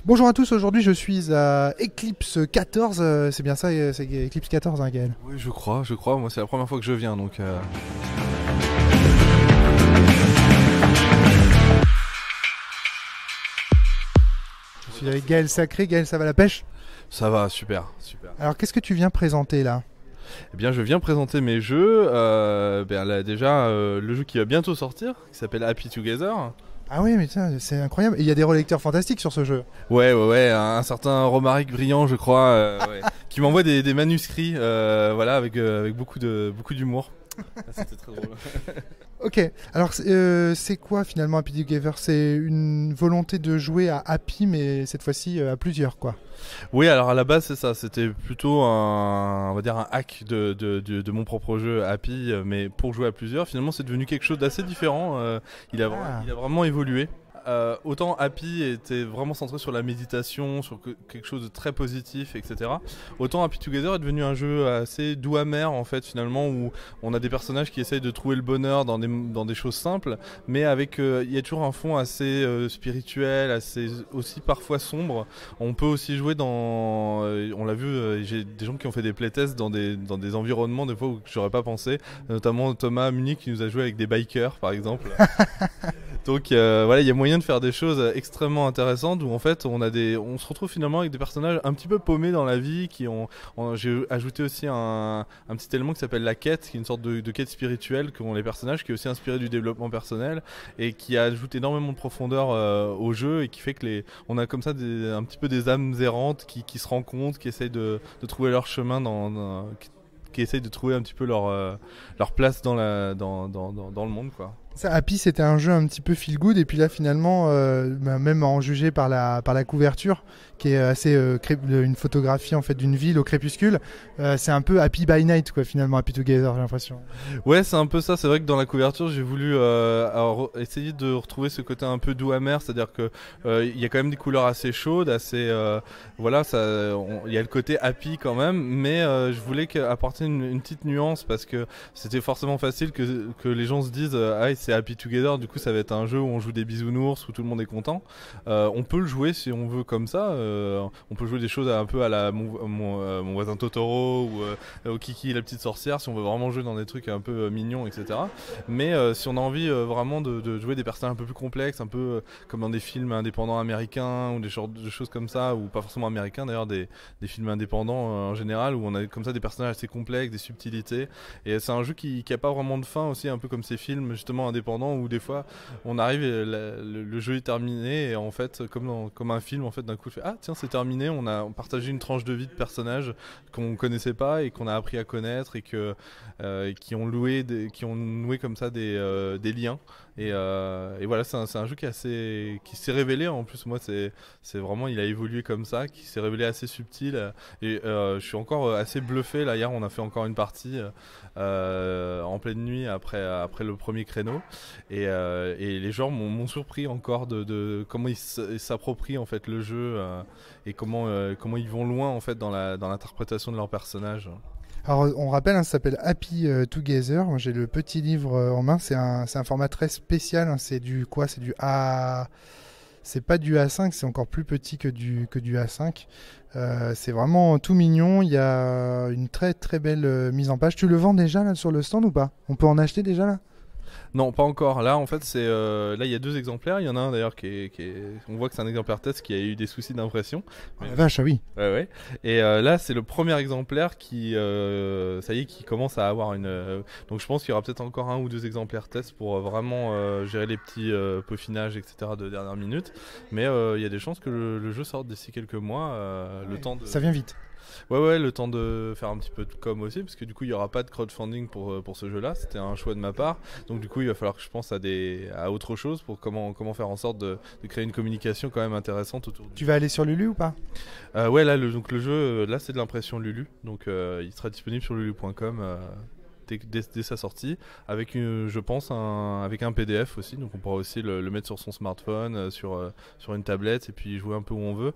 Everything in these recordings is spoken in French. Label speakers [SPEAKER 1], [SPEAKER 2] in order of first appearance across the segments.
[SPEAKER 1] Bonjour à tous, aujourd'hui je suis à Eclipse 14, c'est bien ça, c'est Eclipse 14 hein, Gaël?
[SPEAKER 2] Oui, je crois. Moi, c'est la première fois que je viens, donc.
[SPEAKER 1] Je suis avec Gaël Sacré. Gaël, ça va la pêche?
[SPEAKER 2] Ça va, super, super.
[SPEAKER 1] Alors qu'est-ce que tu viens présenter là?
[SPEAKER 2] Eh bien, je viens présenter mes jeux. Là, déjà, le jeu qui va bientôt sortir, qui s'appelle Happy Together.
[SPEAKER 1] Ah oui mais tiens, c'est incroyable, et il y a des relecteurs fantastiques sur ce jeu.
[SPEAKER 2] Ouais, un certain Romaric Brillant, je crois, ouais, qui m'envoie des manuscrits, voilà, avec beaucoup d'humour. Ah, c'était très drôle.
[SPEAKER 1] Ok, alors c'est quoi finalement Happy Together? C'est une volonté de jouer à Happy mais cette fois-ci à plusieurs quoi.
[SPEAKER 2] Oui, alors à la base c'est ça, c'était plutôt on va dire un hack de mon propre jeu Happy, mais pour jouer à plusieurs. Finalement c'est devenu quelque chose d'assez différent, il a vraiment évolué. Autant Happy était vraiment centré sur la méditation, sur quelque chose de très positif, etc. Autant Happy Together est devenu un jeu assez doux amer en fait finalement, où on a des personnages qui essayent de trouver le bonheur dans des choses simples, mais avec il y a toujours un fond assez spirituel, assez aussi parfois sombre. On peut aussi jouer dans, on l'a vu, j'ai des gens qui ont fait des playtests dans des environnements des fois où j'aurais pas pensé, notamment Thomas Munich qui nous a joué avec des bikers par exemple. Donc voilà, il y a moyen de faire des choses extrêmement intéressantes où en fait on se retrouve finalement avec des personnages un petit peu paumés dans la vie j'ai ajouté aussi un petit élément qui s'appelle la quête, qui est une sorte de quête spirituelle qu'ont les personnages, qui est aussi inspiré du développement personnel et qui ajoute énormément de profondeur au jeu, et qui fait que on a comme ça un petit peu des âmes errantes qui se rencontrent, qui essayent de trouver leur chemin qui essayent de trouver un petit peu leur place dans le monde quoi.
[SPEAKER 1] Ça, Happy c'était un jeu un petit peu feel good, et puis là finalement, même en juger par la couverture, qui est assez une photographie en fait d'une ville au crépuscule, c'est un peu Happy by Night quoi finalement, Happy Together j'ai l'impression.
[SPEAKER 2] Ouais, c'est un peu ça. C'est vrai que dans la couverture, j'ai voulu essayer de retrouver ce côté un peu doux amer, c'est-à-dire que il y a quand même des couleurs assez chaudes, assez voilà, il y a le côté happy quand même, mais je voulais apporter une petite nuance, parce que c'était forcément facile que les gens se disent ah c'est Happy Together, du coup ça va être un jeu où on joue des bisounours, où tout le monde est content. On peut le jouer si on veut comme ça. On peut jouer des choses un peu à la mon voisin Totoro, ou au Kiki la petite sorcière, si on veut vraiment jouer dans des trucs un peu mignons, etc. Mais si on a envie vraiment de jouer des personnages un peu plus complexes, un peu comme dans des films indépendants américains, ou des genres de choses comme ça, ou pas forcément américains d'ailleurs, des films indépendants en général, où on a comme ça des personnages assez complexes, des subtilités. Et c'est un jeu qui a pas vraiment de fin aussi, un peu comme ces films justement indépendants, où des fois on arrive et le jeu est terminé, et en fait comme un film, en fait d'un coup fait ah tiens c'est terminé, on a partagé une tranche de vie de personnages qu'on connaissait pas et qu'on a appris à connaître, et qui ont noué comme ça des liens, et voilà, c'est un jeu qui s'est révélé, en plus moi c'est vraiment, il a évolué comme ça, qui s'est révélé assez subtil, et je suis encore assez bluffé là. Hier on a fait encore une partie en pleine nuit après le premier créneau, et les gens m'ont surpris encore de comment ils s'approprient en fait le jeu, et comment ils vont loin en fait dans l'interprétation de leurs personnages.
[SPEAKER 1] Alors on rappelle, hein, ça s'appelle Happy Together. Moi, j'ai le petit livre en main, c'est un format très spécial, hein. C'est du quoi? C'est du A. C'est pas du A5, c'est encore plus petit que du A5. C'est vraiment tout mignon. Il y a une très très belle mise en page. Tu le vends déjà là sur le stand ou pas? On peut en acheter déjà là?
[SPEAKER 2] Non, pas encore. Là, en fait, là, il y a 2 exemplaires. Il y en a un d'ailleurs on voit que c'est un exemplaire test qui a eu des soucis d'impression.
[SPEAKER 1] Oh la vache, ah oui.
[SPEAKER 2] Ouais. Et là, c'est le premier exemplaire qui, ça y est, qui commence à avoir donc, je pense qu'il y aura peut-être encore 1 ou 2 exemplaires test pour vraiment gérer les petits peaufinages, etc. de dernière minute. Mais il y a des chances que le jeu sorte d'ici quelques mois. Le temps de.
[SPEAKER 1] Ça vient vite.
[SPEAKER 2] Ouais, le temps de faire un petit peu de com aussi, parce que du coup il n'y aura pas de crowdfunding pour ce jeu-là. C'était un choix de ma part, donc du coup il va falloir que je pense à autre chose pour comment faire en sorte de créer une communication quand même intéressante autour
[SPEAKER 1] Tu vas aller sur Lulu ou pas?
[SPEAKER 2] Ouais, là donc le jeu là c'est de l'impression Lulu, donc il sera disponible sur lulu.com. dès sa sortie, avec je pense avec un PDF aussi, donc on pourra aussi le mettre sur son smartphone, sur une tablette et puis jouer un peu où on veut.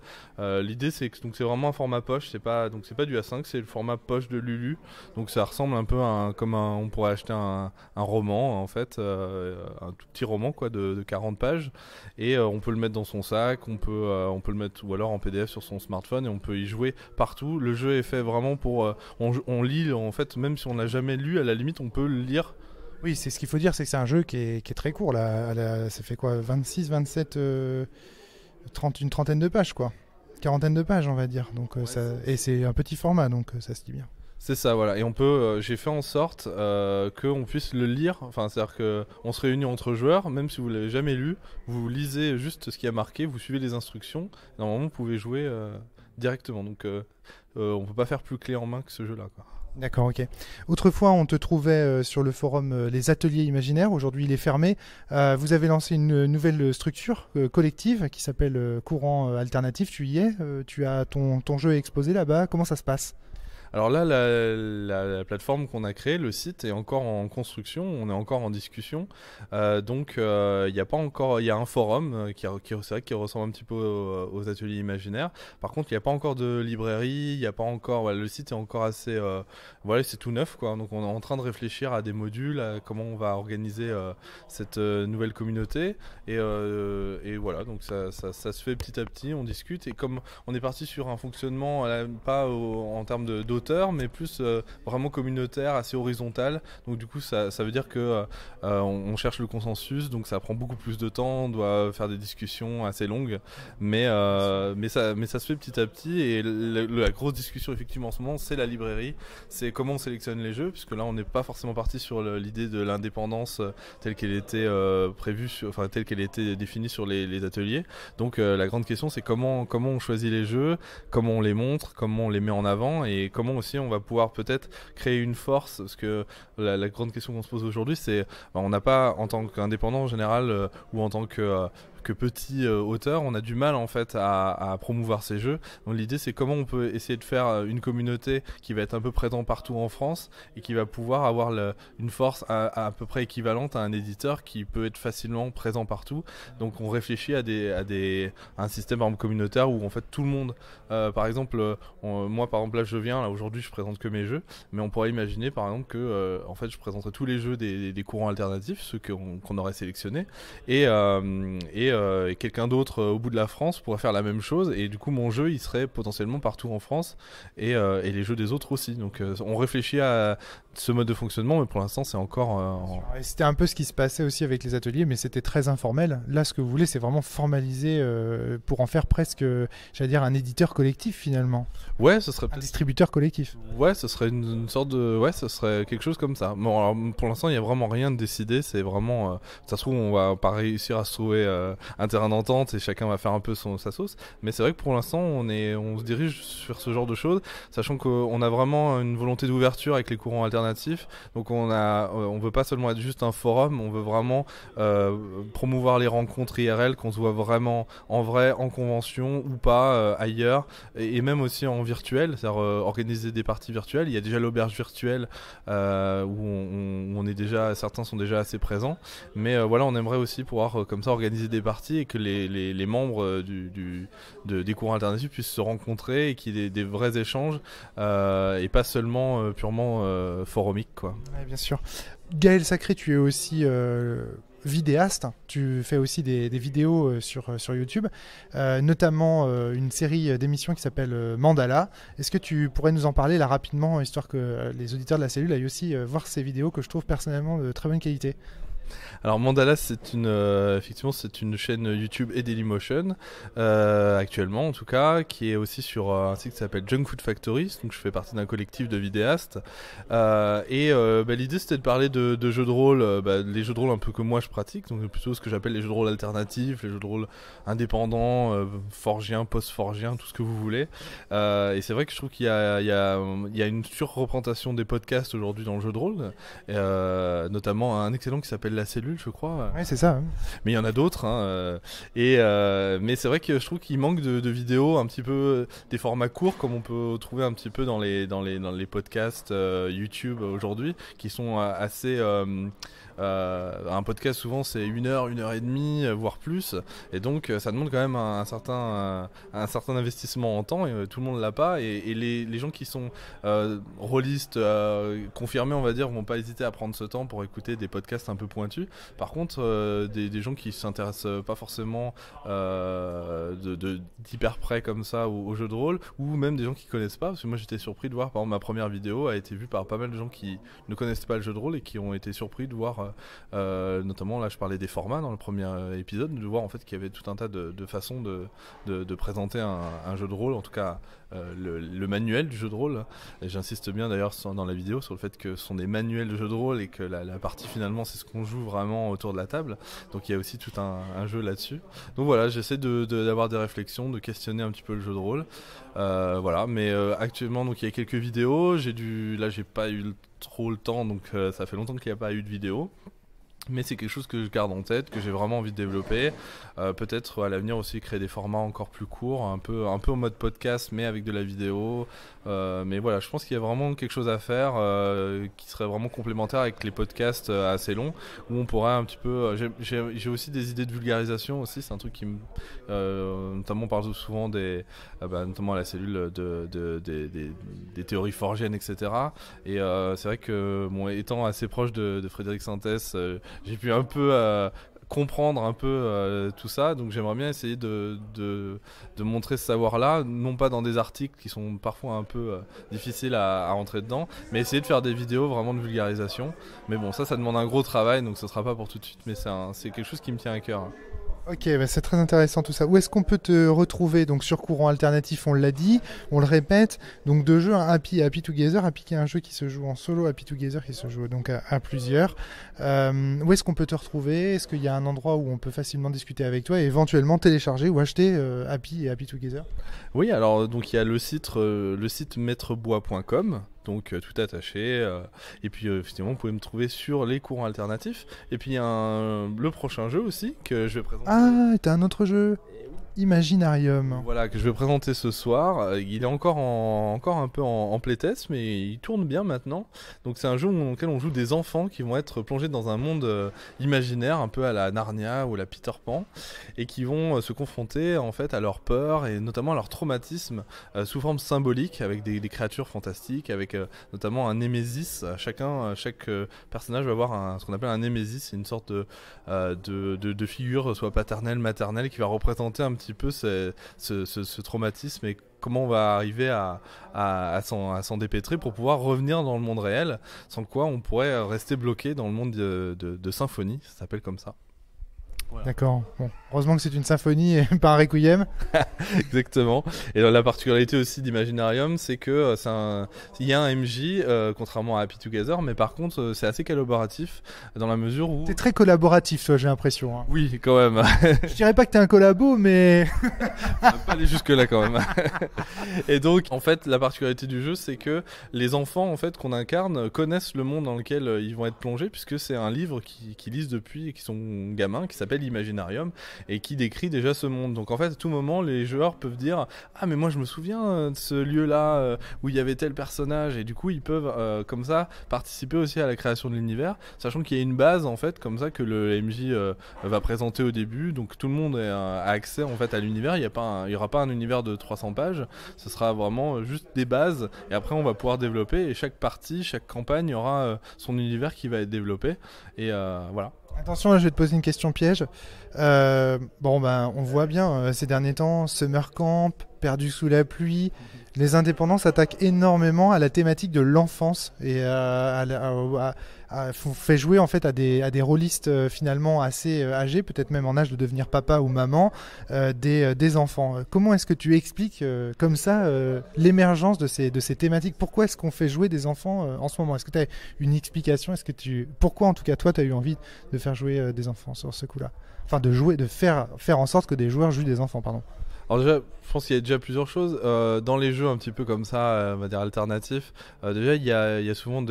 [SPEAKER 2] L'idée c'est que donc c'est vraiment un format poche, c'est pas du A5, c'est le format poche de Lulu, donc ça ressemble un peu on pourrait acheter un roman en fait, un tout petit roman quoi de 40 pages, et on peut le mettre dans son sac, on peut le mettre ou alors en PDF sur son smartphone et on peut y jouer partout. Le jeu est fait vraiment pour on lit en fait, même si on l'a jamais lu, à la limite on peut le lire.
[SPEAKER 1] Oui, c'est ce qu'il faut dire, c'est que c'est un jeu qui est très court là. Ça fait quoi, 26, 27, 30, une trentaine de pages quoi. Quarantaine de pages on va dire. Donc,
[SPEAKER 2] ouais,
[SPEAKER 1] et c'est un petit format donc ça se lit bien.
[SPEAKER 2] C'est ça, voilà. Et on peut, j'ai fait en sorte qu'on puisse le lire. Enfin, c'est-à-dire qu'on se réunit entre joueurs, même si vous l'avez jamais lu, vous lisez juste ce qui a marqué, vous suivez les instructions. Normalement, vous pouvez jouer directement. Donc, on peut pas faire plus clé en main que ce jeu-là, quoi.
[SPEAKER 1] D'accord, ok. Autrefois, on te trouvait sur le forum Les Ateliers Imaginaires. Aujourd'hui, il est fermé. Vous avez lancé une nouvelle structure collective qui s'appelle Courant Alternatif. Tu y es. Tu as ton jeu exposé là-bas. Comment ça se passe ?
[SPEAKER 2] Alors là, la plateforme qu'on a créée, le site est encore en construction, on est encore en discussion. Donc il y a pas encore, il y a un forum c'est vrai qui ressemble un petit peu aux ateliers imaginaires. Par contre, il n'y a pas encore de librairie, il n'y a pas encore, voilà, le site est encore assez, voilà, c'est tout neuf quoi. Donc on est en train de réfléchir à des modules, à comment on va organiser cette nouvelle communauté. Et voilà, donc ça se fait petit à petit, on discute. Et comme on est parti sur un fonctionnement pas en termes d'auteur, mais plus vraiment communautaire, assez horizontal. Donc du coup ça veut dire que on cherche le consensus, donc ça prend beaucoup plus de temps, on doit faire des discussions assez longues, mais ça se fait petit à petit. Et la grosse discussion effectivement en ce moment, c'est la librairie, c'est comment on sélectionne les jeux, puisque là on n'est pas forcément parti sur l'idée de l'indépendance telle qu'elle était prévue, enfin telle qu'elle était définie sur les ateliers. Donc la grande question c'est comment on choisit les jeux, comment on les montre, comment on les met en avant, et comment aussi on va pouvoir peut-être créer une force, parce que la grande question qu'on se pose aujourd'hui, c'est on n'a pas, en tant qu'indépendant en général, ou en tant que petit auteur, on a du mal en fait à promouvoir ces jeux. Donc l'idée c'est comment on peut essayer de faire une communauté qui va être un peu présente partout en France et qui va pouvoir avoir une force à peu près équivalente à un éditeur qui peut être facilement présent partout. Donc on réfléchit à un système par exemple communautaire où en fait tout le monde, par exemple moi par exemple là je viens, là aujourd'hui je présente que mes jeux, mais on pourrait imaginer par exemple que en fait je présenterais tous les jeux des courants alternatifs, ceux qu'on aurait sélectionnés, et quelqu'un d'autre au bout de la France pourrait faire la même chose, et du coup mon jeu il serait potentiellement partout en France, et les jeux des autres aussi. Donc on réfléchit à ce mode de fonctionnement, mais pour l'instant c'est encore
[SPEAKER 1] Et c'était un peu ce qui se passait aussi avec les ateliers, mais c'était très informel. Là ce que vous voulez c'est vraiment formaliser pour en faire presque, j'allais dire, un éditeur collectif finalement.
[SPEAKER 2] Ouais, ce serait
[SPEAKER 1] un distributeur collectif.
[SPEAKER 2] Ouais, ce serait une sorte de, ouais, ce serait quelque chose comme ça. Bon, alors pour l'instant il n'y a vraiment rien de décidé, c'est vraiment ça se trouve on va pas réussir à se trouver un terrain d'entente et chacun va faire un peu sa sauce, mais c'est vrai que pour l'instant on se dirige sur ce genre de choses, sachant qu'on a vraiment une volonté d'ouverture avec les courants alternatifs. Donc on veut pas seulement être juste un forum, on veut vraiment promouvoir les rencontres IRL, qu'on se voit vraiment en vrai, en convention ou pas ailleurs, et même aussi en virtuel, c'est-à-dire organiser des parties virtuelles. Il y a déjà l'auberge virtuelle où on est déjà, certains sont déjà assez présents, mais voilà, on aimerait aussi pouvoir comme ça organiser des parties et que les membres des courants alternatifs puissent se rencontrer et qu'il y ait des vrais échanges et pas seulement purement forumique quoi.
[SPEAKER 1] Ouais, bien sûr. Gaël Sacré, tu es aussi vidéaste, tu fais aussi des vidéos sur YouTube, notamment une série d'émissions qui s'appelle Mandala. Est-ce que tu pourrais nous en parler là rapidement, histoire que les auditeurs de la cellule aillent aussi voir ces vidéos que je trouve personnellement de très bonne qualité?
[SPEAKER 2] Alors Mandala, effectivement c'est une chaîne YouTube et Dailymotion actuellement en tout cas, qui est aussi sur un site qui s'appelle Junk Food Factory. Donc je fais partie d'un collectif de vidéastes l'idée c'était de parler de jeux de rôle, les jeux de rôle un peu que moi je pratique, donc plutôt ce que j'appelle les jeux de rôle alternatifs, les jeux de rôle indépendants, forgiens, post-forgiens, tout ce que vous voulez, et c'est vrai que je trouve qu'il y a une surreprésentation des podcasts aujourd'hui dans le jeu de rôle, notamment un excellent qui s'appelle s'appelle La Cellule, je crois.
[SPEAKER 1] Ouais, c'est ça. Hein.
[SPEAKER 2] Mais il y en a d'autres. Hein, mais c'est vrai que je trouve qu'il manque de vidéos un petit peu des formats courts, comme on peut trouver un petit peu dans les podcasts YouTube aujourd'hui, qui sont assez. Un podcast souvent c'est 1 heure, 1 heure et demie, voire plus, et donc ça demande quand même un certain investissement en temps, et tout le monde l'a pas, et les gens qui sont rôlistes confirmés, on va dire, vont pas hésiter à prendre ce temps pour écouter des podcasts un peu pointus. Par contre, des gens qui s'intéressent pas forcément d'hyper près comme ça au jeu de rôle, ou même des gens qui connaissent pas, parce que moi j'étais surpris de voir, par exemple, ma première vidéo a été vue par pas mal de gens qui ne connaissaient pas le jeu de rôle et qui ont été surpris de voir notamment là je parlais des formats dans le premier épisode, de voir en fait qu'il y avait tout un tas de façons de présenter un jeu de rôle, en tout cas le manuel du jeu de rôle, et j'insiste bien d'ailleurs dans la vidéo sur le fait que ce sont des manuels de jeu de rôle et que la partie finalement c'est ce qu'on joue vraiment autour de la table, donc il y a aussi tout un jeu là-dessus. Donc voilà, j'essaie d'avoir des réflexions, de questionner un petit peu le jeu de rôle, voilà, mais actuellement donc il y a quelques vidéos, là j'ai pas eu trop le temps, donc ça fait longtemps qu'il n'y a pas eu de vidéo. Mais c'est quelque chose que je garde en tête, que j'ai vraiment envie de développer. Peut-être à l'avenir aussi créer des formats encore plus courts, un peu en mode podcast, mais avec de la vidéo. Mais voilà, je pense qu'il y a vraiment quelque chose à faire qui serait vraiment complémentaire avec les podcasts assez longs, où on pourrait un petit peu. J'ai aussi des idées de vulgarisation aussi. C'est un truc qui notamment on parle souvent notamment à La Cellule des théories forgiennes, etc. Et c'est vrai que étant assez proche de Frédéric Santès, j'ai pu un peu comprendre un peu tout ça, donc j'aimerais bien essayer de montrer ce savoir-là, non pas dans des articles qui sont parfois un peu difficiles à rentrer dedans, mais essayer de faire des vidéos vraiment de vulgarisation. Mais bon, ça demande un gros travail, donc ce sera pas pour tout de suite, mais c'est quelque chose qui me tient à cœur.
[SPEAKER 1] Ok, bah c'est très intéressant tout ça. Où est-ce qu'on peut te retrouver? Donc sur Courant Alternatif, on l'a dit, on le répète. Donc deux jeux, Happy et Happy Together. Happy qui est un jeu qui se joue en solo, Happy Together qui se joue donc à plusieurs. Où est-ce qu'on peut te retrouver? Est-ce qu'il y a un endroit où on peut facilement discuter avec toi et éventuellement télécharger ou acheter Happy et Happy Together?
[SPEAKER 2] Oui, alors donc il y a le site maîtrebois.com. Donc tout attaché, et puis effectivement vous pouvez me trouver sur les courants alternatifs, et puis il y a le prochain jeu aussi que je vais présenter.
[SPEAKER 1] Ah, t'as un autre jeu? Imaginarium.
[SPEAKER 2] Voilà, que je vais présenter ce soir. Il est encore un peu en playtest, mais il tourne bien maintenant. Donc c'est un jeu dans lequel on joue des enfants qui vont être plongés dans un monde imaginaire, un peu à la Narnia ou la Peter Pan, et qui vont se confronter en fait à leur peur et notamment à leur traumatisme sous forme symbolique, avec des créatures fantastiques, avec notamment un némésis. Chaque personnage va avoir ce qu'on appelle un némésis, c'est une sorte de figure, soit paternelle, maternelle, qui va représenter un petit peu ce traumatisme et comment on va arriver à s'en dépêtrer pour pouvoir revenir dans le monde réel, sans quoi on pourrait rester bloqué dans le monde de symphonie, ça s'appelle comme ça.
[SPEAKER 1] Voilà. D'accord. Bon, heureusement que c'est une symphonie et pas un requiem.
[SPEAKER 2] Exactement. Et la particularité aussi d'Imaginarium, c'est que il y a un MJ, contrairement à Happy Together, mais par contre, c'est assez collaboratif dans la mesure où.
[SPEAKER 1] T'es très collaboratif, toi, j'ai l'impression. Hein.
[SPEAKER 2] Oui, quand même.
[SPEAKER 1] Je dirais pas que t'es un collabo, mais.
[SPEAKER 2] On va pas aller jusque là quand même. Et donc, en fait, la particularité du jeu, c'est que les enfants, en fait, qu'on incarne, connaissent le monde dans lequel ils vont être plongés, puisque c'est un livre qu'ils lisent depuis et qui sont gamins, qui s'appelle Imaginarium, et qui décrit déjà ce monde. Donc en fait à tout moment les joueurs peuvent dire ah mais moi je me souviens de ce lieu là où il y avait tel personnage, et du coup ils peuvent comme ça participer aussi à la création de l'univers, sachant qu'il y a une base en fait comme ça que le MJ va présenter au début, donc tout le monde a accès en fait à l'univers. Il y aura pas un univers de 300 pages, ce sera vraiment juste des bases, et après on va pouvoir développer, et chaque partie, chaque campagne aura son univers qui va être développé, et voilà.
[SPEAKER 1] Attention, là, je vais te poser une question piège. On voit bien ces derniers temps, Summer Camp, Perdu sous la pluie, les indépendants s'attaquent énormément à la thématique de l'enfance et fait jouer en fait à des rôlistes finalement assez âgés, peut-être même en âge de devenir papa ou maman, des enfants. Comment est-ce que tu expliques comme ça l'émergence de ces thématiques? Pourquoi est-ce qu'on fait jouer des enfants en ce moment? Est-ce que tu as une explication? Pourquoi en tout cas toi tu as eu envie de faire jouer des enfants sur ce coup-là? Enfin de faire en sorte que des joueurs jouent des enfants, pardon.
[SPEAKER 2] Alors déjà, je pense qu'il y a déjà plusieurs choses. Dans les jeux un petit peu comme ça, on va dire alternatifs, déjà il y a souvent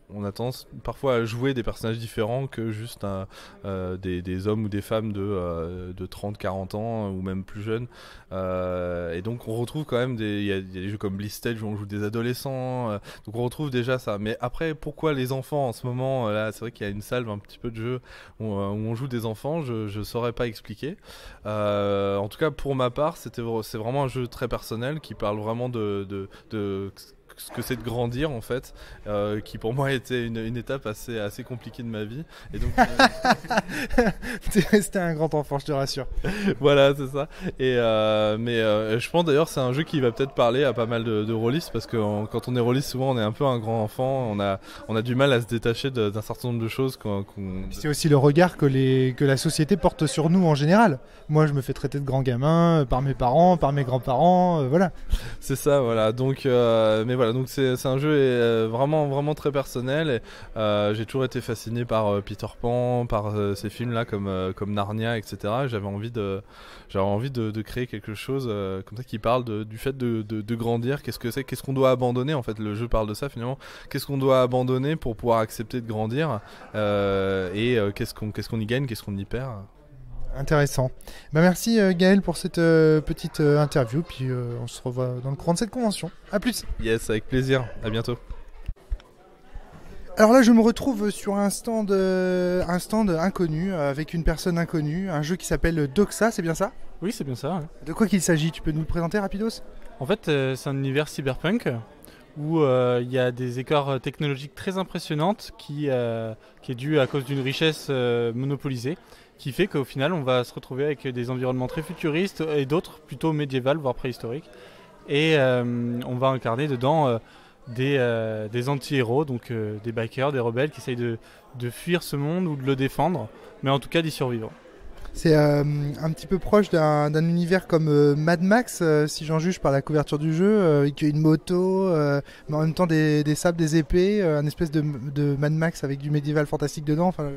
[SPEAKER 2] on a tendance parfois à jouer des personnages différents que juste des hommes ou des femmes de 30-40 ans ou même plus jeunes. Et donc on retrouve quand même il y a des jeux comme Blistage où on joue des adolescents, donc on retrouve déjà ça. Mais après, pourquoi les enfants en ce moment, là c'est vrai qu'il y a une salve un petit peu de jeux où on joue des enfants, je saurais pas expliquer. En tout cas pour ma part, c'est vraiment un jeu très personnel qui parle vraiment de ce que c'est de grandir en fait, qui pour moi était une étape assez compliquée de ma vie. Et donc
[SPEAKER 1] T'es resté un grand enfant, je te rassure.
[SPEAKER 2] voilà, c'est ça. Mais je pense d'ailleurs c'est un jeu qui va peut-être parler à pas mal de rôlistes, parce que quand on est rôliste, souvent on est un peu un grand enfant, on a du mal à se détacher d'un certain nombre de choses
[SPEAKER 1] C'est aussi le regard que la société porte sur nous en général. Moi, je me fais traiter de grand gamin par mes parents, par mes grands-parents, voilà.
[SPEAKER 2] C'est ça, voilà. Donc, mais voilà, donc c'est un jeu vraiment vraiment très personnel. Et, j'ai toujours été fasciné par Peter Pan, par ces films-là comme Narnia, etc. J'avais envie de créer quelque chose comme ça qui parle du fait de grandir. Qu'est-ce que c'est, qu'est-ce qu'on doit abandonner en fait. Le jeu parle de ça finalement. Qu'est-ce qu'on doit abandonner pour pouvoir accepter de grandir, et qu'est-ce qu'on y gagne, qu'est-ce qu'on y perd.
[SPEAKER 1] Intéressant. Bah merci Gaël pour cette petite interview, puis on se revoit dans le courant de cette convention. A plus.
[SPEAKER 2] Yes, avec plaisir. À bientôt.
[SPEAKER 1] Alors là, je me retrouve sur un stand inconnu, avec une personne inconnue, un jeu qui s'appelle Doxa, c'est bien ça?
[SPEAKER 3] Oui, c'est bien ça. Ouais.
[SPEAKER 1] De quoi qu'il s'agit? Tu peux nous le présenter rapidos?
[SPEAKER 3] En fait, c'est un univers cyberpunk où il y a des écarts technologiques très impressionnantes qui est dû à cause d'une richesse monopolisée, qui fait qu'au final, on va se retrouver avec des environnements très futuristes et d'autres plutôt médiévales, voire préhistoriques. Et on va incarner dedans des anti-héros, donc des bikers, des rebelles qui essayent de fuir ce monde ou de le défendre, mais en tout cas d'y survivre.
[SPEAKER 1] C'est un petit peu proche d'un univers comme Mad Max, si j'en juge par la couverture du jeu, avec une moto, mais en même temps des sabres, des épées, un espèce de Mad Max avec du médiéval fantastique dedans. Enfin,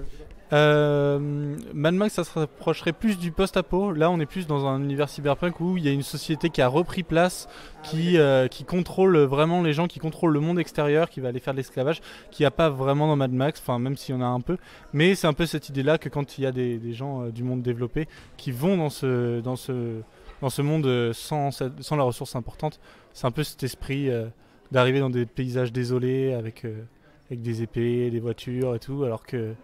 [SPEAKER 3] Mad Max, ça se rapprocherait plus du post-apo. Là, on est plus dans un univers cyberpunk où il y a une société qui a repris place, qui contrôle vraiment les gens, qui contrôle le monde extérieur, qui va aller faire de l'esclavage, qui n'y a pas vraiment dans Mad Max, enfin même s'il y en a un peu. Mais c'est un peu cette idée-là que quand il y a des gens du monde développé qui vont dans ce monde sans la ressource importante, c'est un peu cet esprit d'arriver dans des paysages désolés avec des épées, des voitures et tout, alors que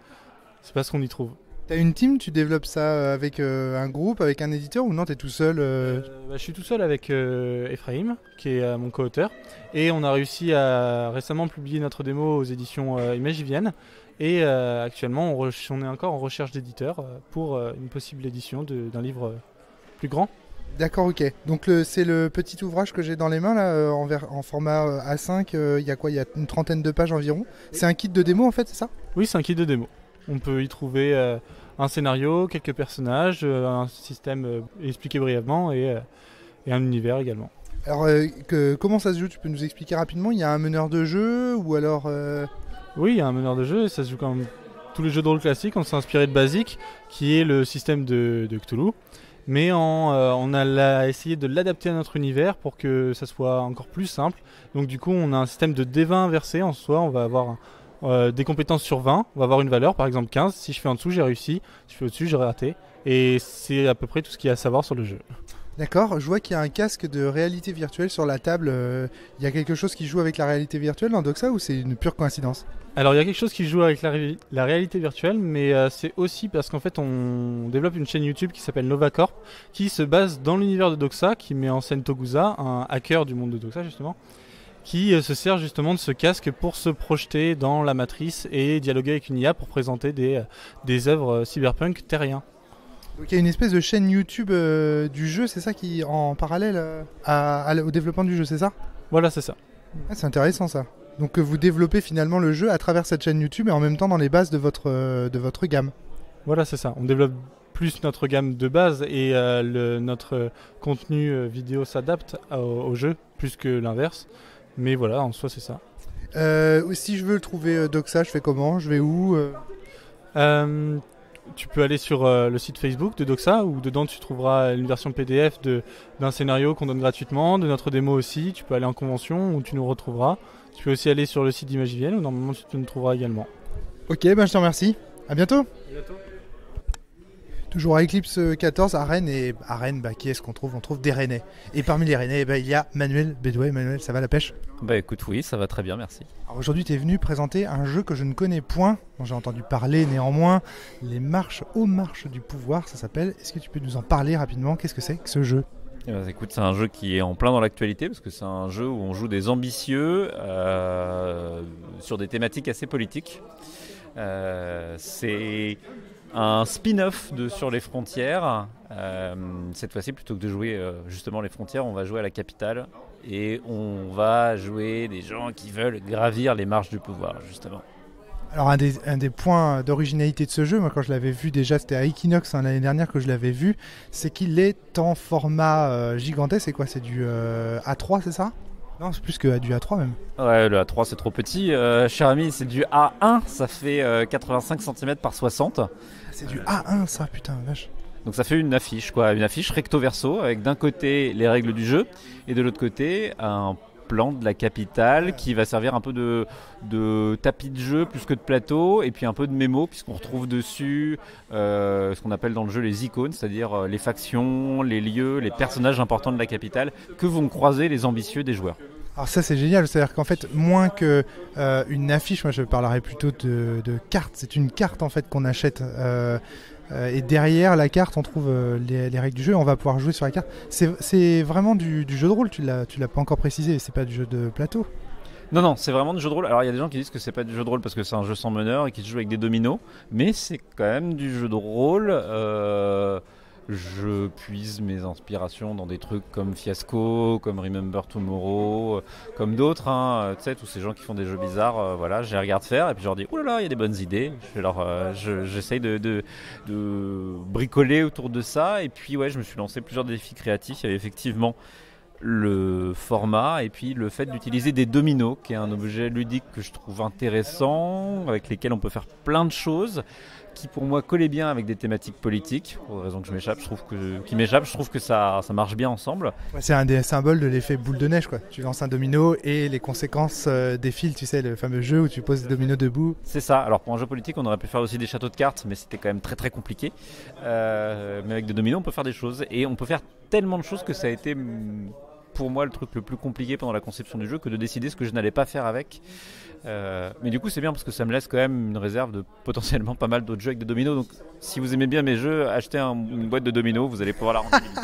[SPEAKER 3] c'est pas ce qu'on y trouve.
[SPEAKER 1] T'as une team, tu développes ça avec un groupe, avec un éditeur, ou non, t'es tout seul
[SPEAKER 3] Je suis tout seul avec Ephraim, qui est mon co-auteur, et on a réussi à récemment publier notre démo aux éditions Imagivienne, et actuellement on est encore en recherche d'éditeur pour une possible édition d'un livre plus grand.
[SPEAKER 1] D'accord, ok. Donc c'est le petit ouvrage que j'ai dans les mains là, en format A5. Il y a quoi? Il y a une trentaine de pages environ. C'est un kit de démo en fait, c'est ça?
[SPEAKER 3] Oui, c'est un kit de démo. On peut y trouver un scénario, quelques personnages, un système expliqué brièvement et un univers également.
[SPEAKER 1] Alors comment ça se joue? Tu peux nous expliquer rapidement? Il y a un meneur de jeu ou alors
[SPEAKER 3] Oui, il y a un meneur de jeu et ça se joue comme tous les jeux de rôle classiques. On s'est inspiré de Basic, qui est le système de Cthulhu. Mais on a essayé de l'adapter à notre univers pour que ça soit encore plus simple. Donc du coup, on a un système de D20 inversé. En soi, on va avoir des compétences sur 20. On va avoir une valeur, par exemple 15. Si je fais en dessous, j'ai réussi. Si je fais au-dessus, j'ai raté. Et c'est à peu près tout ce qu'il y a à savoir sur le jeu.
[SPEAKER 1] D'accord, je vois qu'il y a un casque de réalité virtuelle sur la table. Il y a quelque chose qui joue avec la réalité virtuelle dans Doxa ou c'est une pure coïncidence?
[SPEAKER 3] Alors il y a quelque chose qui joue avec la réalité virtuelle, mais c'est aussi parce qu'en fait on développe une chaîne YouTube qui s'appelle NovaCorp, qui se base dans l'univers de Doxa, qui met en scène Togusa, un hacker du monde de Doxa justement, qui se sert justement de ce casque pour se projeter dans la matrice et dialoguer avec une IA pour présenter des œuvres cyberpunk terriens.
[SPEAKER 1] Donc il y a une espèce de chaîne YouTube du jeu, c'est ça, qui en parallèle au développement du jeu, c'est ça?
[SPEAKER 3] Voilà, c'est ça.
[SPEAKER 1] Ah, c'est intéressant ça. Donc vous développez finalement le jeu à travers cette chaîne YouTube et en même temps dans les bases de votre gamme.
[SPEAKER 3] Voilà, c'est ça. On développe plus notre gamme de base et notre contenu vidéo s'adapte au jeu plus que l'inverse. Mais voilà, en soi, c'est ça.
[SPEAKER 1] Si je veux le trouver Doxa, je fais comment? Je vais où
[SPEAKER 3] tu peux aller sur le site Facebook de Doxa où dedans tu trouveras une version PDF d'un scénario qu'on donne gratuitement, de notre démo aussi. Tu peux aller en convention où tu nous retrouveras. Tu peux aussi aller sur le site d'Imagivienne où normalement tu nous trouveras également.
[SPEAKER 1] Ok, je te remercie. À bientôt.
[SPEAKER 3] À bientôt.
[SPEAKER 1] Toujours à Eclipse 14 à Rennes. Et à Rennes, qui est-ce qu'on trouve? On trouve des Rennais. Et parmi les Rennais, il y a Manuel Bédouet. Manuel, ça va la pêche?
[SPEAKER 4] Écoute, oui, ça va très bien, merci.
[SPEAKER 1] Alors aujourd'hui, tu es venu présenter un jeu que je ne connais point, dont j'ai entendu parler néanmoins, les marches aux marches du pouvoir, ça s'appelle. Est-ce que tu peux nous en parler rapidement? Qu'est-ce que c'est que ce jeu?
[SPEAKER 4] Écoute, c'est un jeu qui est en plein dans l'actualité parce que c'est un jeu où on joue des ambitieux sur des thématiques assez politiques. C'est un spin-off de Sur les frontières. Cette fois-ci, plutôt que de jouer justement les frontières, on va jouer à la capitale et on va jouer des gens qui veulent gravir les marches du pouvoir, justement.
[SPEAKER 1] Alors un des points d'originalité de ce jeu, moi quand je l'avais vu déjà, c'était à Equinox l'année dernière que je l'avais vu, c'est qu'il est en format gigantesque. C'est quoi? C'est du A3, c'est ça? Non, c'est plus que du A3 même.
[SPEAKER 4] Ouais, le A3 c'est trop petit. Cher ami, c'est du A1, ça fait 85 cm par 60.
[SPEAKER 1] C'est du A1 ça, putain, vache.
[SPEAKER 4] Donc ça fait une affiche recto verso, avec d'un côté les règles du jeu, et de l'autre côté un plan de la capitale qui va servir un peu de tapis de jeu plus que de plateau, et puis un peu de mémo puisqu'on retrouve dessus ce qu'on appelle dans le jeu les icônes, c'est-à-dire les factions, les lieux, les personnages importants de la capitale que vont croiser les ambitieux des joueurs.
[SPEAKER 1] Alors ça c'est génial, c'est-à-dire qu'en fait moins que une affiche, moi je parlerais plutôt de cartes, c'est une carte en fait qu'on achète et derrière la carte on trouve les règles du jeu, on va pouvoir jouer sur la carte. C'est vraiment du jeu de rôle, tu l'as pas encore précisé, c'est pas du jeu de plateau.
[SPEAKER 4] Non, c'est vraiment du jeu de rôle. Alors il y a des gens qui disent que c'est pas du jeu de rôle parce que c'est un jeu sans meneur et qui se joue avec des dominos, mais c'est quand même du jeu de rôle. Je puise mes inspirations dans des trucs comme Fiasco, comme Remember Tomorrow, comme d'autres, tu sais, tous ces gens qui font des jeux bizarres, je les regarde faire et puis je leur dis oh là là, il y a des bonnes idées. J'essaye de bricoler autour de ça, et puis je me suis lancé plusieurs défis créatifs. Il y avait effectivement le format et puis le fait d'utiliser des dominos, qui est un objet ludique que je trouve intéressant, avec lesquels on peut faire plein de choses, qui pour moi collait bien avec des thématiques politiques. Pour des raisons que je trouve que ça marche bien ensemble.
[SPEAKER 1] Ouais, c'est un des symboles de l'effet boule de neige, quoi. Tu lances un domino et les conséquences défilent, tu sais, le fameux jeu où tu poses des dominos debout.
[SPEAKER 4] C'est ça. Alors pour un jeu politique, on aurait pu faire aussi des châteaux de cartes, mais c'était quand même très très compliqué. Mais avec des dominos, on peut faire des choses, et on peut faire tellement de choses que ça a été pour moi le truc le plus compliqué pendant la conception du jeu, que de décider ce que je n'allais pas faire avec. Mais du coup c'est bien parce que ça me laisse quand même une réserve de potentiellement pas mal d'autres jeux avec des dominos. Donc si vous aimez bien mes jeux, achetez une boîte de dominos, vous allez pouvoir la rentabiliser.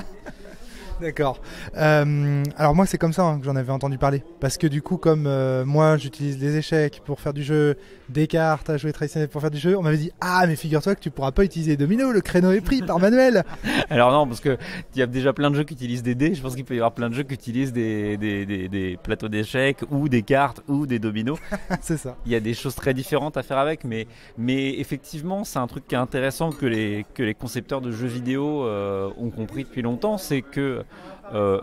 [SPEAKER 1] D'accord. Alors moi c'est comme ça que j'en avais entendu parler. Parce que du coup comme moi j'utilise des échecs pour faire du jeu, des cartes à jouer traditionnelles pour faire du jeu, on m'avait dit ah mais figure-toi que tu pourras pas utiliser les dominos, le créneau est pris par Manuel.
[SPEAKER 4] Alors non, parce que il y a déjà plein de jeux qui utilisent des dés. Je pense qu'il peut y avoir plein de jeux qui utilisent des plateaux d'échecs ou des cartes ou des dominos.
[SPEAKER 1] C'est ça.
[SPEAKER 4] Il y a des choses très différentes à faire avec, mais effectivement c'est un truc qui est intéressant que les concepteurs de jeux vidéo ont compris depuis longtemps, c'est que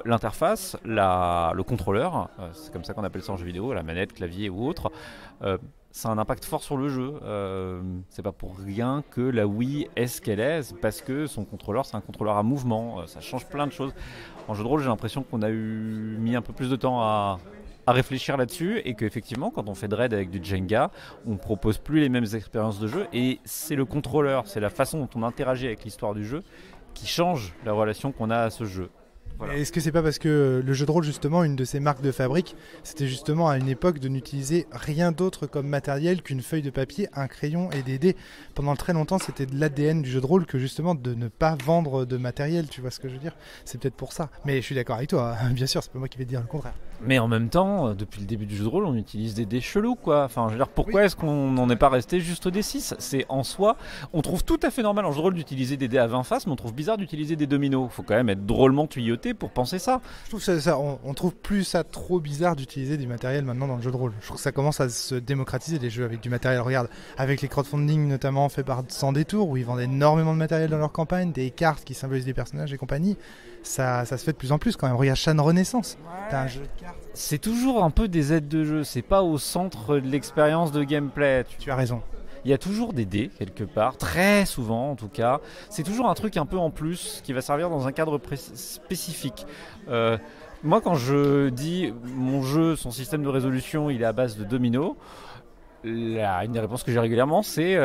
[SPEAKER 4] l'interface, le contrôleur, c'est comme ça qu'on appelle ça en jeu vidéo, la manette, clavier ou autre, ça a un impact fort sur le jeu. C'est pas pour rien que la Wii est ce qu'elle est, c'est parce que son contrôleur c'est un contrôleur à mouvement, ça change plein de choses. En jeu de rôle j'ai l'impression qu'on a mis un peu plus de temps à réfléchir là-dessus, et qu'effectivement quand on fait de raid avec du Jenga, on propose plus les mêmes expériences de jeu, et c'est le contrôleur, c'est la façon dont on interagit avec l'histoire du jeu qui change la relation qu'on a à ce jeu. Voilà.
[SPEAKER 1] Est-ce que c'est pas parce que le jeu de rôle, justement, une de ses marques de fabrique, c'était justement à une époque de n'utiliser rien d'autre comme matériel qu'une feuille de papier, un crayon et des dés. Pendant très longtemps, c'était de l'ADN du jeu de rôle que justement de ne pas vendre de matériel, tu vois ce que je veux dire? C'est peut-être pour ça. Mais je suis d'accord avec toi, hein. Bien sûr, c'est pas moi qui vais te dire le contraire.
[SPEAKER 4] Mais en même temps, depuis le début du jeu de rôle, on utilise des dés chelous, quoi. Enfin, je veux dire, pourquoi est-ce qu'on n'en est pas resté juste au D6? C'est en soi, on trouve tout à fait normal en jeu de rôle d'utiliser des dés à 20 faces, mais on trouve bizarre d'utiliser des dominos. Faut quand même être drôlement tuyauté pour penser ça.
[SPEAKER 1] Je trouve ça on trouve plus ça trop bizarre d'utiliser du matériel maintenant dans le jeu de rôle. Je trouve que ça commence à se démocratiser, les jeux avec du matériel. Regarde, avec les crowdfunding notamment fait par Sans Détour, où ils vendent énormément de matériel dans leur campagne, des cartes qui symbolisent des personnages et compagnie. Ça se fait de plus en plus quand même. Regarde Shan Renaissance, t'as un jeu de cartes.
[SPEAKER 4] C'est toujours un peu des aides de jeu, c'est pas au centre de l'expérience de gameplay.
[SPEAKER 1] Tu as raison.
[SPEAKER 4] il y a toujours des dés quelque part, très souvent en tout cas. C'est toujours un truc un peu en plus qui va servir dans un cadre spécifique. Moi, quand je dis mon jeu, son système de résolution, il est à base de dominos, une des réponses que j'ai régulièrement, c'est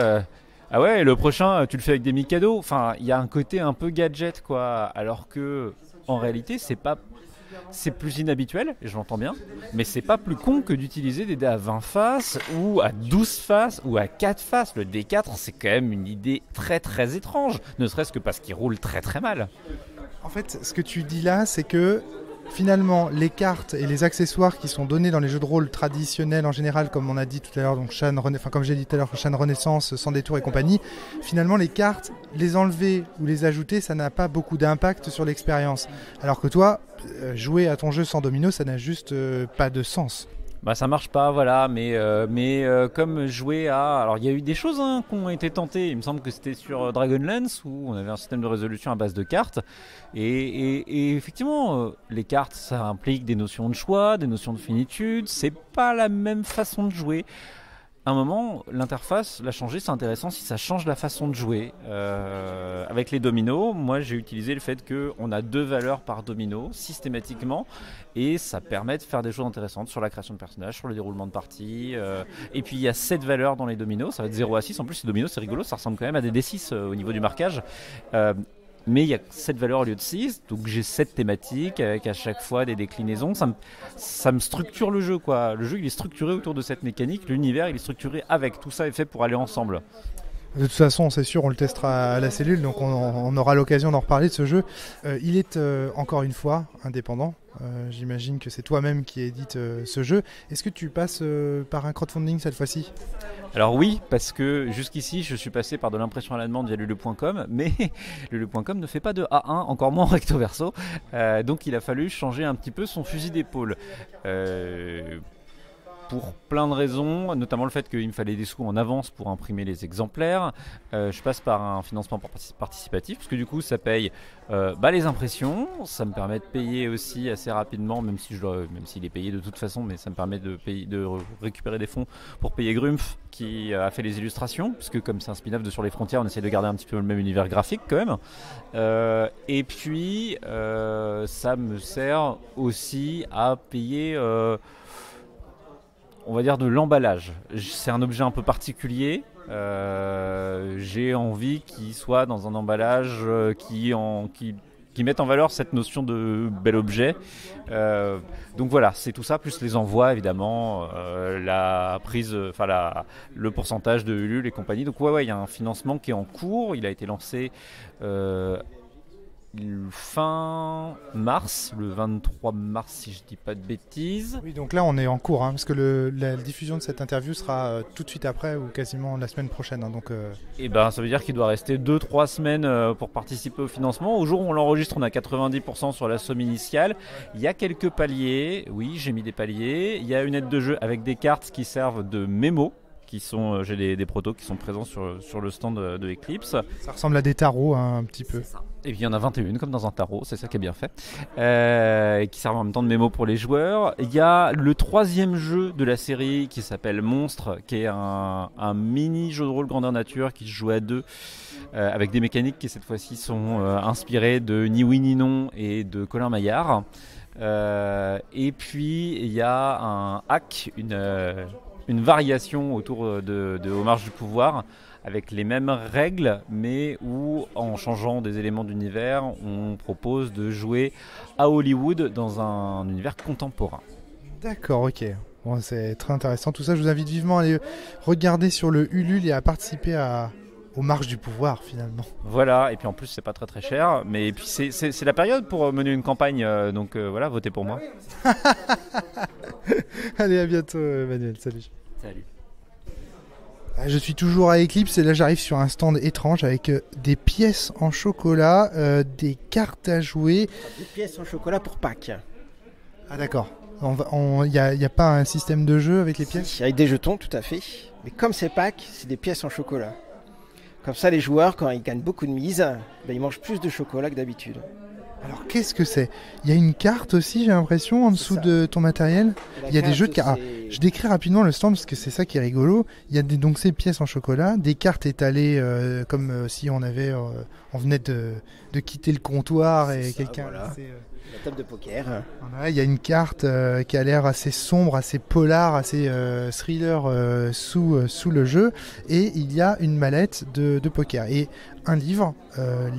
[SPEAKER 4] ah ouais, le prochain, tu le fais avec des Mikado. Enfin, il y a un côté un peu gadget, quoi. Alors que, en réalité, c'est plus inhabituel, et je l'entends bien, mais c'est pas plus con que d'utiliser des dés à 20 faces, ou à 12 faces, ou à 4 faces. Le D4, c'est quand même une idée très très étrange, ne serait-ce que parce qu'il roule très très mal.
[SPEAKER 1] En fait, ce que tu dis là, c'est que finalement, les cartes et les accessoires qui sont donnés dans les jeux de rôle traditionnels en général, comme on a dit tout à l'heure, donc comme j'ai dit tout à l'heure, Shan Renaissance, Sans détour et compagnie, finalement les cartes, les enlever ou les ajouter, ça n'a pas beaucoup d'impact sur l'expérience. Alors que toi, jouer à ton jeu sans domino, ça n'a juste pas de sens.
[SPEAKER 4] Bah ça marche pas, voilà, mais comme jouer à... Alors il y a eu des choses qui ont été tentées, il me semble que c'était sur Dragonlance, où on avait un système de résolution à base de cartes, et effectivement, les cartes, ça implique des notions de choix, des notions de finitude, c'est pas la même façon de jouer. À un moment, l'interface, la changer, c'est intéressant si ça change la façon de jouer. Avec les dominos, moi j'ai utilisé le fait qu'on a 2 valeurs par domino, systématiquement, et ça permet de faire des choses intéressantes sur la création de personnages, sur le déroulement de partie. Et puis il y a 7 valeurs dans les dominos, ça va de 0 à 6. En plus, les dominos, c'est rigolo, ça ressemble quand même à des D6 au niveau du marquage. Mais il y a 7 valeurs au lieu de 6, donc j'ai 7 thématiques avec à chaque fois des déclinaisons. Ça me structure le jeu, quoi. Le jeu, il est structuré autour de cette mécanique, l'univers, il est structuré avec. Tout ça est fait pour aller ensemble.
[SPEAKER 1] De toute façon, c'est sûr, on le testera à la cellule, donc on aura l'occasion d'en reparler de ce jeu. Il est encore une fois indépendant. J'imagine que c'est toi-même qui édite ce jeu. Est-ce que tu passes par un crowdfunding cette fois-ci ?
[SPEAKER 4] Alors oui, parce que jusqu'ici, je suis passé par de l'impression à la demande via lulu.com, mais lulu.com ne fait pas de A1, encore moins en recto verso. Donc il a fallu changer un petit peu son fusil d'épaule. Pour plein de raisons, notamment le fait qu'il me fallait des sous en avance pour imprimer les exemplaires. Je passe par un financement participatif, parce que du coup ça paye les impressions, ça me permet de payer aussi assez rapidement, même s'il est payé de toute façon, mais ça me permet de récupérer des fonds pour payer Grumpf qui a fait les illustrations, parce que comme c'est un spin-off de Sur les frontières, on essaie de garder un petit peu le même univers graphique quand même. Et puis ça me sert aussi à payer... on va dire de l'emballage. C'est un objet un peu particulier. J'ai envie qu'il soit dans un emballage qui mette en valeur cette notion de bel objet. Donc voilà, c'est tout ça, plus les envois évidemment, la prise, le pourcentage de Ulule et compagnie. Donc ouais, il y a un financement qui est en cours. Il a été lancé fin mars, le 23 mars si je dis pas de bêtises.
[SPEAKER 1] Oui, donc là on est en cours, parce que la diffusion de cette interview sera tout de suite après ou quasiment la semaine prochaine.
[SPEAKER 4] Et ça veut dire qu'il doit rester 2-3 semaines pour participer au financement. Au jour où on l'enregistre, on a 90% sur la somme initiale. Il y a quelques paliers, oui j'ai mis des paliers. Il y a une aide de jeu avec des cartes qui servent de mémo. J'ai des protos qui sont présents sur le stand de Eclipse.
[SPEAKER 1] Ça ressemble à des tarots un petit peu.
[SPEAKER 4] Et puis il y en a 21 comme dans un tarot, c'est ça qui est bien fait, qui servent en même temps de mémo pour les joueurs. Il y a le 3e jeu de la série qui s'appelle Monstre, qui est un mini jeu de rôle grandeur nature qui se joue à 2, avec des mécaniques qui cette fois-ci sont inspirées de Ni Oui Ni Non et de Colin Maillard. Et puis il y a un hack, une variation autour de Aux Marges du Pouvoir, avec les mêmes règles, mais où, en changeant des éléments d'univers, on propose de jouer à Hollywood dans un univers contemporain.
[SPEAKER 1] D'accord, ok. Bon, c'est très intéressant. Tout ça, je vous invite vivement à aller regarder sur le Ulule et à participer aux Marges du Pouvoir, finalement.
[SPEAKER 4] Voilà, et puis en plus, c'est pas très très cher. Mais et puis c'est la période pour mener une campagne, donc voilà, votez pour moi.
[SPEAKER 1] Allez, à bientôt, Manuel. Salut.
[SPEAKER 4] Salut.
[SPEAKER 1] Je suis toujours à Eclipse et là j'arrive sur un stand étrange avec des pièces en chocolat, des cartes à jouer.
[SPEAKER 5] Des pièces en chocolat pour Pâques.
[SPEAKER 1] Ah d'accord. Il n'y a pas un système de jeu avec les pièces ?
[SPEAKER 5] Avec des jetons, tout à fait. Mais comme c'est Pâques, c'est des pièces en chocolat. Comme ça, les joueurs, quand ils gagnent beaucoup de mises, ils mangent plus de chocolat que d'habitude.
[SPEAKER 1] Alors qu'est-ce que c'est ? Il y a une carte aussi, j'ai l'impression, en dessous de ton matériel. Il y a des jeux de cartes. Je décris rapidement le stand parce que c'est ça qui est rigolo. Il y a donc ces pièces en chocolat, des cartes étalées comme si on venait de quitter le comptoir et
[SPEAKER 5] C'est ça,
[SPEAKER 1] quelqu'un.
[SPEAKER 5] voilà. La table de poker.
[SPEAKER 1] Voilà, il y a une carte qui a l'air assez sombre, assez polar, assez thriller sous le jeu, et il y a une mallette de poker et un livre,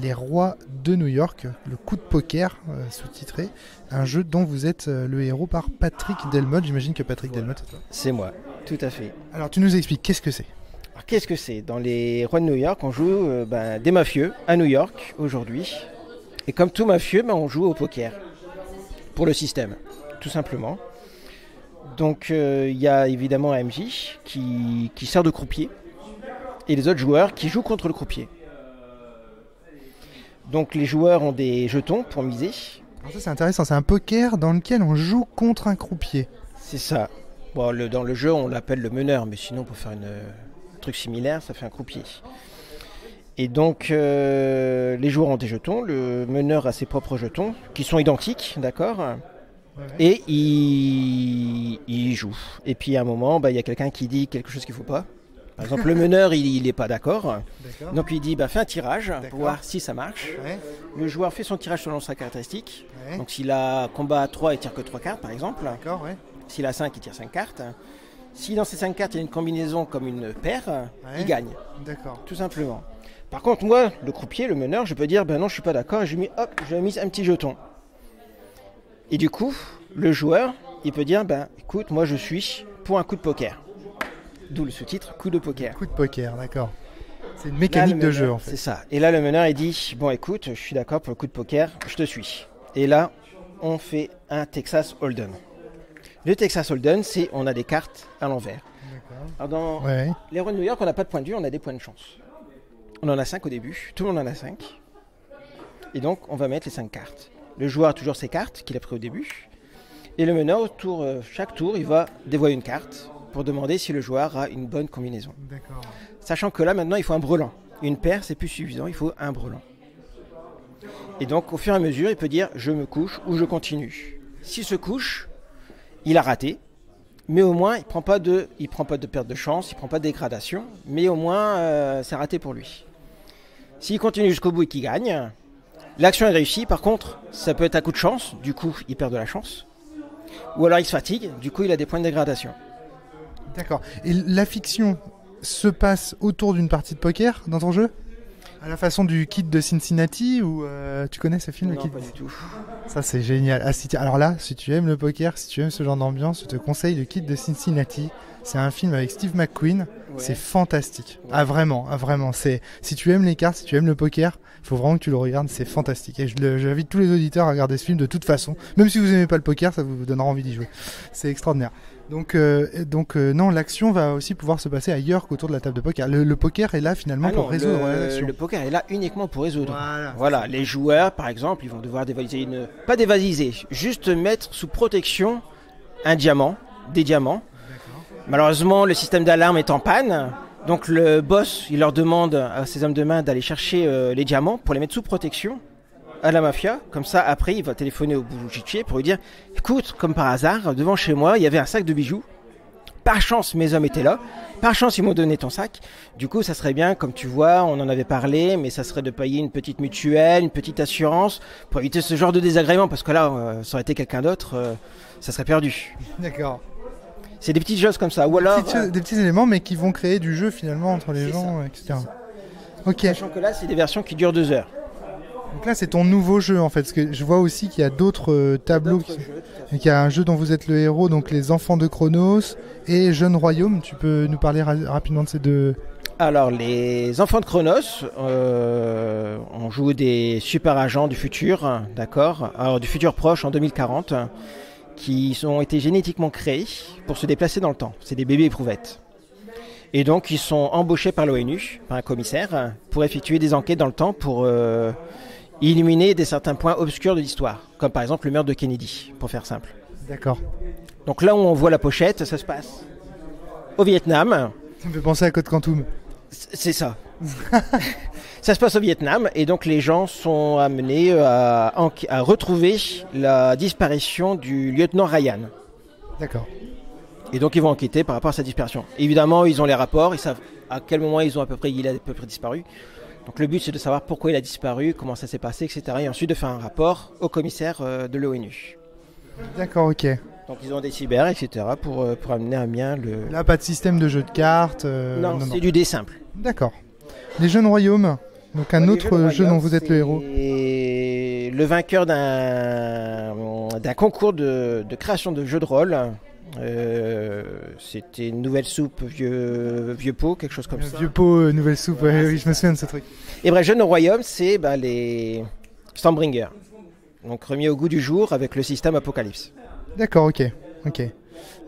[SPEAKER 1] Les Rois de New York, le coup de poker sous-titré, un jeu dont vous êtes le héros par Patrick Delmotte. J'imagine que Patrick Delmotte, c'est toi.
[SPEAKER 5] C'est moi, tout à fait.
[SPEAKER 1] Alors tu nous expliques, qu'est-ce que c'est?
[SPEAKER 5] Alors, qu'est-ce que c'est? Dans les Rois de New York, on joue des mafieux à New York aujourd'hui. Et comme tout mafieux, on joue au poker. Pour le système, tout simplement. Donc il y a évidemment un MJ qui sert de croupier. Et les autres joueurs qui jouent contre le croupier. Donc les joueurs ont des jetons pour miser.
[SPEAKER 1] Alors ça c'est intéressant, c'est un poker dans lequel on joue contre un croupier.
[SPEAKER 5] C'est ça. Bon, dans le jeu, on l'appelle le meneur, mais sinon, pour faire un truc similaire, ça fait un croupier. Et donc, les joueurs ont des jetons, le meneur a ses propres jetons, qui sont identiques, d'accord ?
[SPEAKER 1] Ouais.
[SPEAKER 5] Et il joue. Et puis, à un moment, il y a quelqu'un qui dit quelque chose qu'il ne faut pas. Par exemple, le meneur, il n'est pas d'accord.
[SPEAKER 1] D'accord.
[SPEAKER 5] Donc, il dit, fais un tirage
[SPEAKER 1] D'accord.
[SPEAKER 5] pour voir si ça marche.
[SPEAKER 1] Ouais.
[SPEAKER 5] Le joueur fait son tirage selon sa caractéristique.
[SPEAKER 1] Ouais.
[SPEAKER 5] Donc, s'il a combat à 3, il tire que 3 cartes, par exemple.
[SPEAKER 1] D'accord, ouais.
[SPEAKER 5] S'il a 5, il tire 5 cartes. Si dans ces 5 cartes, il y a une combinaison comme une paire, il gagne,
[SPEAKER 1] D'accord.
[SPEAKER 5] tout simplement. Par contre, moi, le croupier, le meneur, je peux dire, non, je suis pas d'accord, et je mise un petit jeton. Et du coup, le joueur, il peut dire, écoute, moi, je suis pour un coup de poker. D'où le sous-titre, coup de poker.
[SPEAKER 1] Coup de poker, d'accord. C'est une mécanique de jeu, en fait.
[SPEAKER 5] C'est ça. Et là, le meneur, il dit, bon, écoute, je suis d'accord pour le coup de poker, je te suis. Et là, on fait un Texas Hold'em. Le Texas Hold'em, c'est on a des cartes à l'envers. Alors dans les Rois de New York, on n'a pas de point de vue, on a des points de chance. On en a 5 au début, tout le monde en a 5. Et donc, on va mettre les 5 cartes. Le joueur a toujours ses cartes qu'il a pris au début. Et le meneur, chaque tour, il va dévoiler une carte pour demander si le joueur a une bonne combinaison.
[SPEAKER 1] D'accord.
[SPEAKER 5] Sachant que là, maintenant, il faut un brelan. Une paire, c'est plus suffisant, il faut un brelan. Et donc, au fur et à mesure, il peut dire « je me couche » ou « je continue ». S'il se couche, il a raté. Mais au moins, il prend pas de perte de chance, il prend pas de dégradation. Mais au moins, c'est raté pour lui. S'il continue jusqu'au bout et qu'il gagne, l'action est réussie. Par contre, ça peut être à coup de chance. Du coup, il perd de la chance. Ou alors, il se fatigue. Du coup, il a des points de dégradation.
[SPEAKER 1] D'accord. Et la fiction se passe autour d'une partie de poker dans ton jeu ? À la façon du Kid de Cincinnati ou tu connais ce film?
[SPEAKER 5] Non, pas du tout.
[SPEAKER 1] Ça c'est génial. Alors là, si tu aimes le poker, si tu aimes ce genre d'ambiance, je te conseille le Kid de Cincinnati. C'est un film avec Steve McQueen. Ouais. C'est fantastique. Ouais. Ah vraiment. Si tu aimes les cartes, si tu aimes le poker, il faut vraiment que tu le regardes. C'est fantastique. Et j'invite tous les auditeurs à regarder ce film de toute façon. Même si vous n'aimez pas le poker, ça vous donnera envie d'y jouer. C'est extraordinaire. Donc non, l'action va aussi pouvoir se passer ailleurs qu'autour de la table de poker. Le poker est là finalement pour résoudre l'action.
[SPEAKER 5] Le poker est là uniquement pour résoudre. Voilà. Les joueurs, par exemple, ils vont devoir pas dévaliser, juste mettre sous protection des diamants. D'accord. Malheureusement, le système d'alarme est en panne. Donc le boss, il leur demande à ses hommes de main d'aller chercher les diamants pour les mettre sous protection à la mafia. Comme ça, après, il va téléphoner au boutiquier pour lui dire « Écoute, comme par hasard, devant chez moi, il y avait un sac de bijoux. Par chance, mes hommes étaient là. Par chance, ils m'ont donné ton sac. Du coup, ça serait bien, comme tu vois, on en avait parlé, mais ça serait de payer une petite mutuelle, une petite assurance pour éviter ce genre de désagrément. Parce que là, ça aurait été quelqu'un d'autre, ça serait perdu. »
[SPEAKER 1] D'accord.
[SPEAKER 5] C'est des petites choses comme ça. Ou alors,
[SPEAKER 1] des petits éléments, mais qui vont créer du jeu finalement entre les gens, etc. Ok.
[SPEAKER 5] Sachant que là, c'est des versions qui durent 2 heures.
[SPEAKER 1] Donc là, c'est ton nouveau jeu en fait, parce que je vois aussi qu'il y a d'autres tableaux. Il y a un jeu dont vous êtes le héros, donc Les Enfants de Chronos et Jeune Royaume. Tu peux nous parler rapidement de ces deux?
[SPEAKER 5] Alors, Les Enfants de Chronos, on joue des super agents du futur, d'accord? Alors, du futur proche en 2040, qui ont été génétiquement créés pour se déplacer dans le temps. C'est des bébés éprouvettes. Et donc, ils sont embauchés par l'ONU, par un commissaire, pour effectuer des enquêtes dans le temps pour illuminer certains points obscurs de l'histoire, comme par exemple le meurtre de Kennedy, pour faire simple.
[SPEAKER 1] D'accord.
[SPEAKER 5] Donc là où on voit la pochette, ça se passe au Vietnam.
[SPEAKER 1] Ça me fait penser à Code Quantum.
[SPEAKER 5] C'est ça. Ça se passe au Vietnam, et donc les gens sont amenés à retrouver la disparition du lieutenant Ryan.
[SPEAKER 1] D'accord.
[SPEAKER 5] Et donc ils vont enquêter par rapport à sa disparition. Évidemment, ils ont les rapports, ils savent à quel moment il a à peu près disparu. Donc le but, c'est de savoir pourquoi il a disparu, comment ça s'est passé, etc. Et ensuite de faire un rapport au commissaire de l'ONU.
[SPEAKER 1] D'accord, ok.
[SPEAKER 5] Donc ils ont des cyber, etc. pour amener à bien le...
[SPEAKER 1] Là, pas de système de jeu de cartes.
[SPEAKER 5] Non, c'est du dé simple.
[SPEAKER 1] D'accord. Les Jeunes Royaumes, donc un autre jeu dont vous êtes le héros.
[SPEAKER 5] Et le vainqueur d'un concours de création de jeux de rôle. C'était une nouvelle soupe, vieux pot, quelque chose comme ça.
[SPEAKER 1] Vieux pot, nouvelle soupe, oui, je me souviens de ce truc.
[SPEAKER 5] Et bref, Jeunes Royaumes, c'est les Stormbringer. Donc remis au goût du jour avec le système Apocalypse.
[SPEAKER 1] D'accord, ok.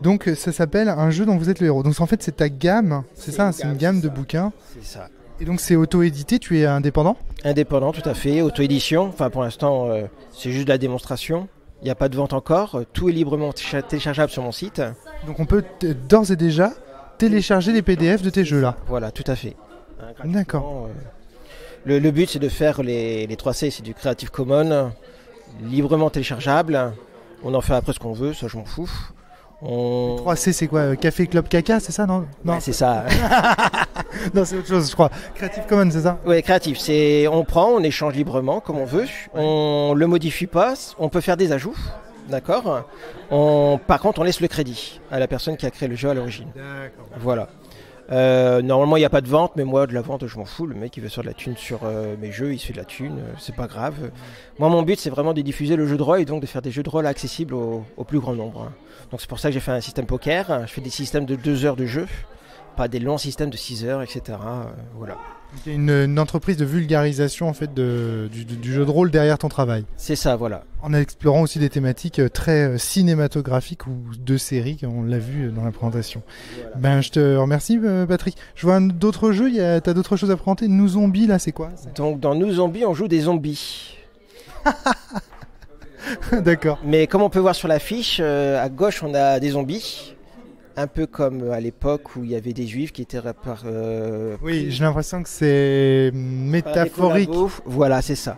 [SPEAKER 1] Donc ça s'appelle un jeu dont vous êtes le héros. Donc en fait c'est ta gamme, c'est ça, c'est une gamme de bouquins.
[SPEAKER 5] C'est ça.
[SPEAKER 1] Et donc c'est auto-édité, tu es indépendant ?
[SPEAKER 5] Indépendant, tout à fait, auto-édition. Enfin pour l'instant c'est juste de la démonstration. Il n'y a pas de vente encore, tout est librement téléchargeable sur mon site.
[SPEAKER 1] Donc on peut d'ores et déjà télécharger les PDF de tes jeux là.
[SPEAKER 5] Voilà, tout à fait.
[SPEAKER 1] D'accord.
[SPEAKER 5] Le but c'est de faire les 3C, c'est du Creative Commons, librement téléchargeable. On en fait après ce qu'on veut, ça je m'en fous.
[SPEAKER 1] 3C c'est quoi, Café Club Caca, c'est ça, non?
[SPEAKER 5] Ouais, c'est ça.
[SPEAKER 1] Non, c'est autre chose je crois. Creative Commons, c'est ça?
[SPEAKER 5] Oui, Creative, c'est on prend, on échange librement comme on veut. On le modifie pas, on peut faire des ajouts. D'accord. Par contre, on laisse le crédit à la personne qui a créé le jeu à l'origine.
[SPEAKER 1] D'accord.
[SPEAKER 5] Voilà. Normalement, il n'y a pas de vente, mais moi, de la vente, je m'en fous. Le mec, il veut faire de la thune sur mes jeux, il se fait de la thune, c'est pas grave. Moi, mon but, c'est vraiment de diffuser le jeu de rôle et donc de faire des jeux de rôle accessibles au plus grand nombre. Donc, c'est pour ça que j'ai fait un système poker. Je fais des systèmes de 2 heures de jeu, pas des longs systèmes de 6 heures, etc. Voilà.
[SPEAKER 1] Il y a une entreprise de vulgarisation en fait du jeu de rôle derrière ton travail.
[SPEAKER 5] C'est ça, voilà.
[SPEAKER 1] En explorant aussi des thématiques très cinématographiques ou de séries, comme on l'a vu dans la présentation. Voilà. Ben, je te remercie Patrick. Je vois d'autres jeux, t'as d'autres choses à présenter. Nous Zombies, là, c'est quoi?
[SPEAKER 5] Donc dans Nous Zombies, on joue des zombies.
[SPEAKER 1] D'accord.
[SPEAKER 5] Mais comme on peut voir sur l'affiche, à gauche, on a des zombies. Un peu comme à l'époque où il y avait des juifs qui étaient
[SPEAKER 1] Oui, j'ai l'impression que c'est métaphorique.
[SPEAKER 5] Voilà, c'est ça.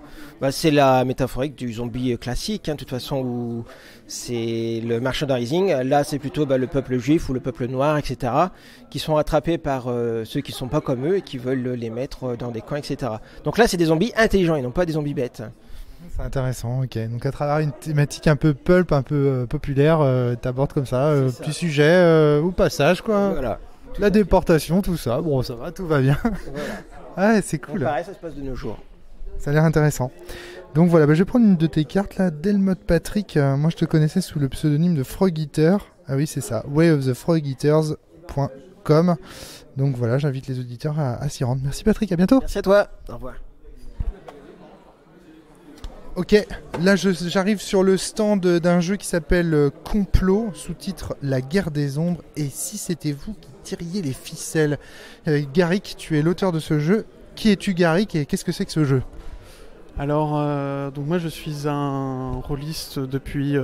[SPEAKER 5] C'est la métaphorique du zombie classique, de toute façon, où c'est le merchandising. Là, c'est plutôt le peuple juif ou le peuple noir, etc., qui sont rattrapés par ceux qui ne sont pas comme eux et qui veulent les mettre dans des coins, etc. Donc là, c'est des zombies intelligents et non pas des zombies bêtes.
[SPEAKER 1] C'est intéressant, ok. Donc à travers une thématique un peu pulp, un peu populaire, t'abordes comme ça, petit sujet au passage, quoi.
[SPEAKER 5] Voilà.
[SPEAKER 1] La déportation, tout ça. Bon, ça va, tout va bien. Voilà. Ah, c'est cool.
[SPEAKER 5] Donc, pareil, ça se passe de nos jours.
[SPEAKER 1] Ça a l'air intéressant. Donc voilà, je vais prendre une de tes cartes là, Delmotte Patrick. Moi, je te connaissais sous le pseudonyme de Frog Eater. Ah oui, c'est ça. wayofthefrogeaters.com. Donc voilà, j'invite les auditeurs à s'y rendre. Merci Patrick, à bientôt.
[SPEAKER 5] Merci à toi. Au revoir.
[SPEAKER 1] Ok, là j'arrive sur le stand d'un jeu qui s'appelle Complot, sous-titre La guerre des ombres. Et si c'était vous qui tiriez les ficelles? Garrick, tu es l'auteur de ce jeu. Qui es-tu Garrick et qu'est-ce que c'est que ce jeu?
[SPEAKER 6] Alors, donc moi je suis un rôliste depuis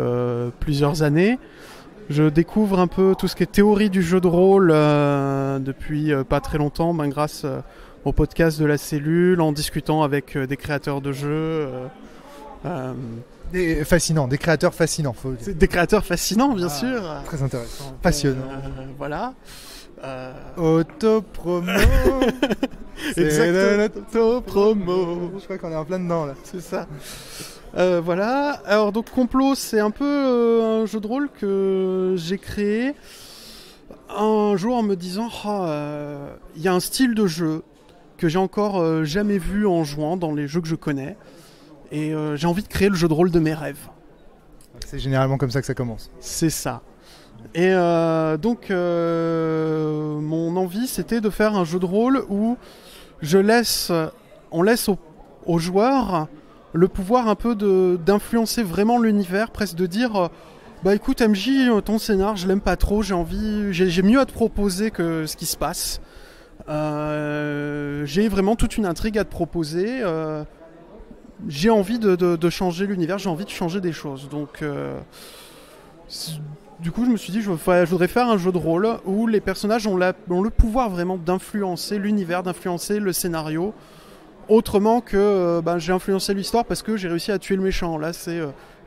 [SPEAKER 6] plusieurs années. Je découvre un peu tout ce qui est théorie du jeu de rôle depuis pas très longtemps, grâce au podcast de la cellule, en discutant avec des créateurs de jeux.
[SPEAKER 1] Des créateurs fascinants.
[SPEAKER 6] Des créateurs fascinants, bien sûr.
[SPEAKER 1] Très intéressant, passionnant.
[SPEAKER 6] Voilà.
[SPEAKER 1] Autopromo.
[SPEAKER 6] Exactement, autopromo.
[SPEAKER 1] Je crois qu'on est en plein dedans là.
[SPEAKER 6] C'est ça. Voilà. Alors donc Complot, c'est un peu un jeu de rôle que j'ai créé un jour en me disant il y a un style de jeu que j'ai encore jamais vu en jouant dans les jeux que je connais. Et j'ai envie de créer le jeu de rôle de mes rêves.
[SPEAKER 1] C'est généralement comme ça que ça commence.
[SPEAKER 6] C'est ça. Et donc, mon envie, c'était de faire un jeu de rôle où on laisse aux joueurs le pouvoir un peu d'influencer vraiment l'univers, presque de dire écoute MJ, ton scénar, je l'aime pas trop, j'ai mieux à te proposer que ce qui se passe. J'ai vraiment toute une intrigue à te proposer. J'ai envie de changer l'univers, j'ai envie de changer des choses. Donc, du coup, je me suis dit, je voudrais faire un jeu de rôle où les personnages ont le pouvoir vraiment d'influencer l'univers, d'influencer le scénario, autrement que j'ai influencé l'histoire parce que j'ai réussi à tuer le méchant. Là,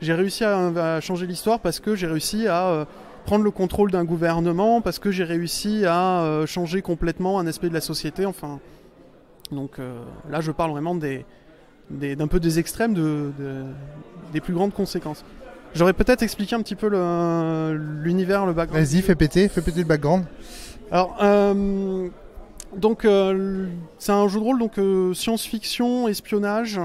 [SPEAKER 6] j'ai réussi à changer l'histoire parce que j'ai réussi à prendre le contrôle d'un gouvernement parce que j'ai réussi à changer complètement un aspect de la société. Enfin, donc là, je parle vraiment d'un peu des extrêmes, des plus grandes conséquences. J'aurais peut-être expliqué un petit peu l'univers, le background.
[SPEAKER 1] Vas-y, fais péter le background.
[SPEAKER 6] Alors, donc, c'est un jeu de rôle, donc science-fiction, espionnage.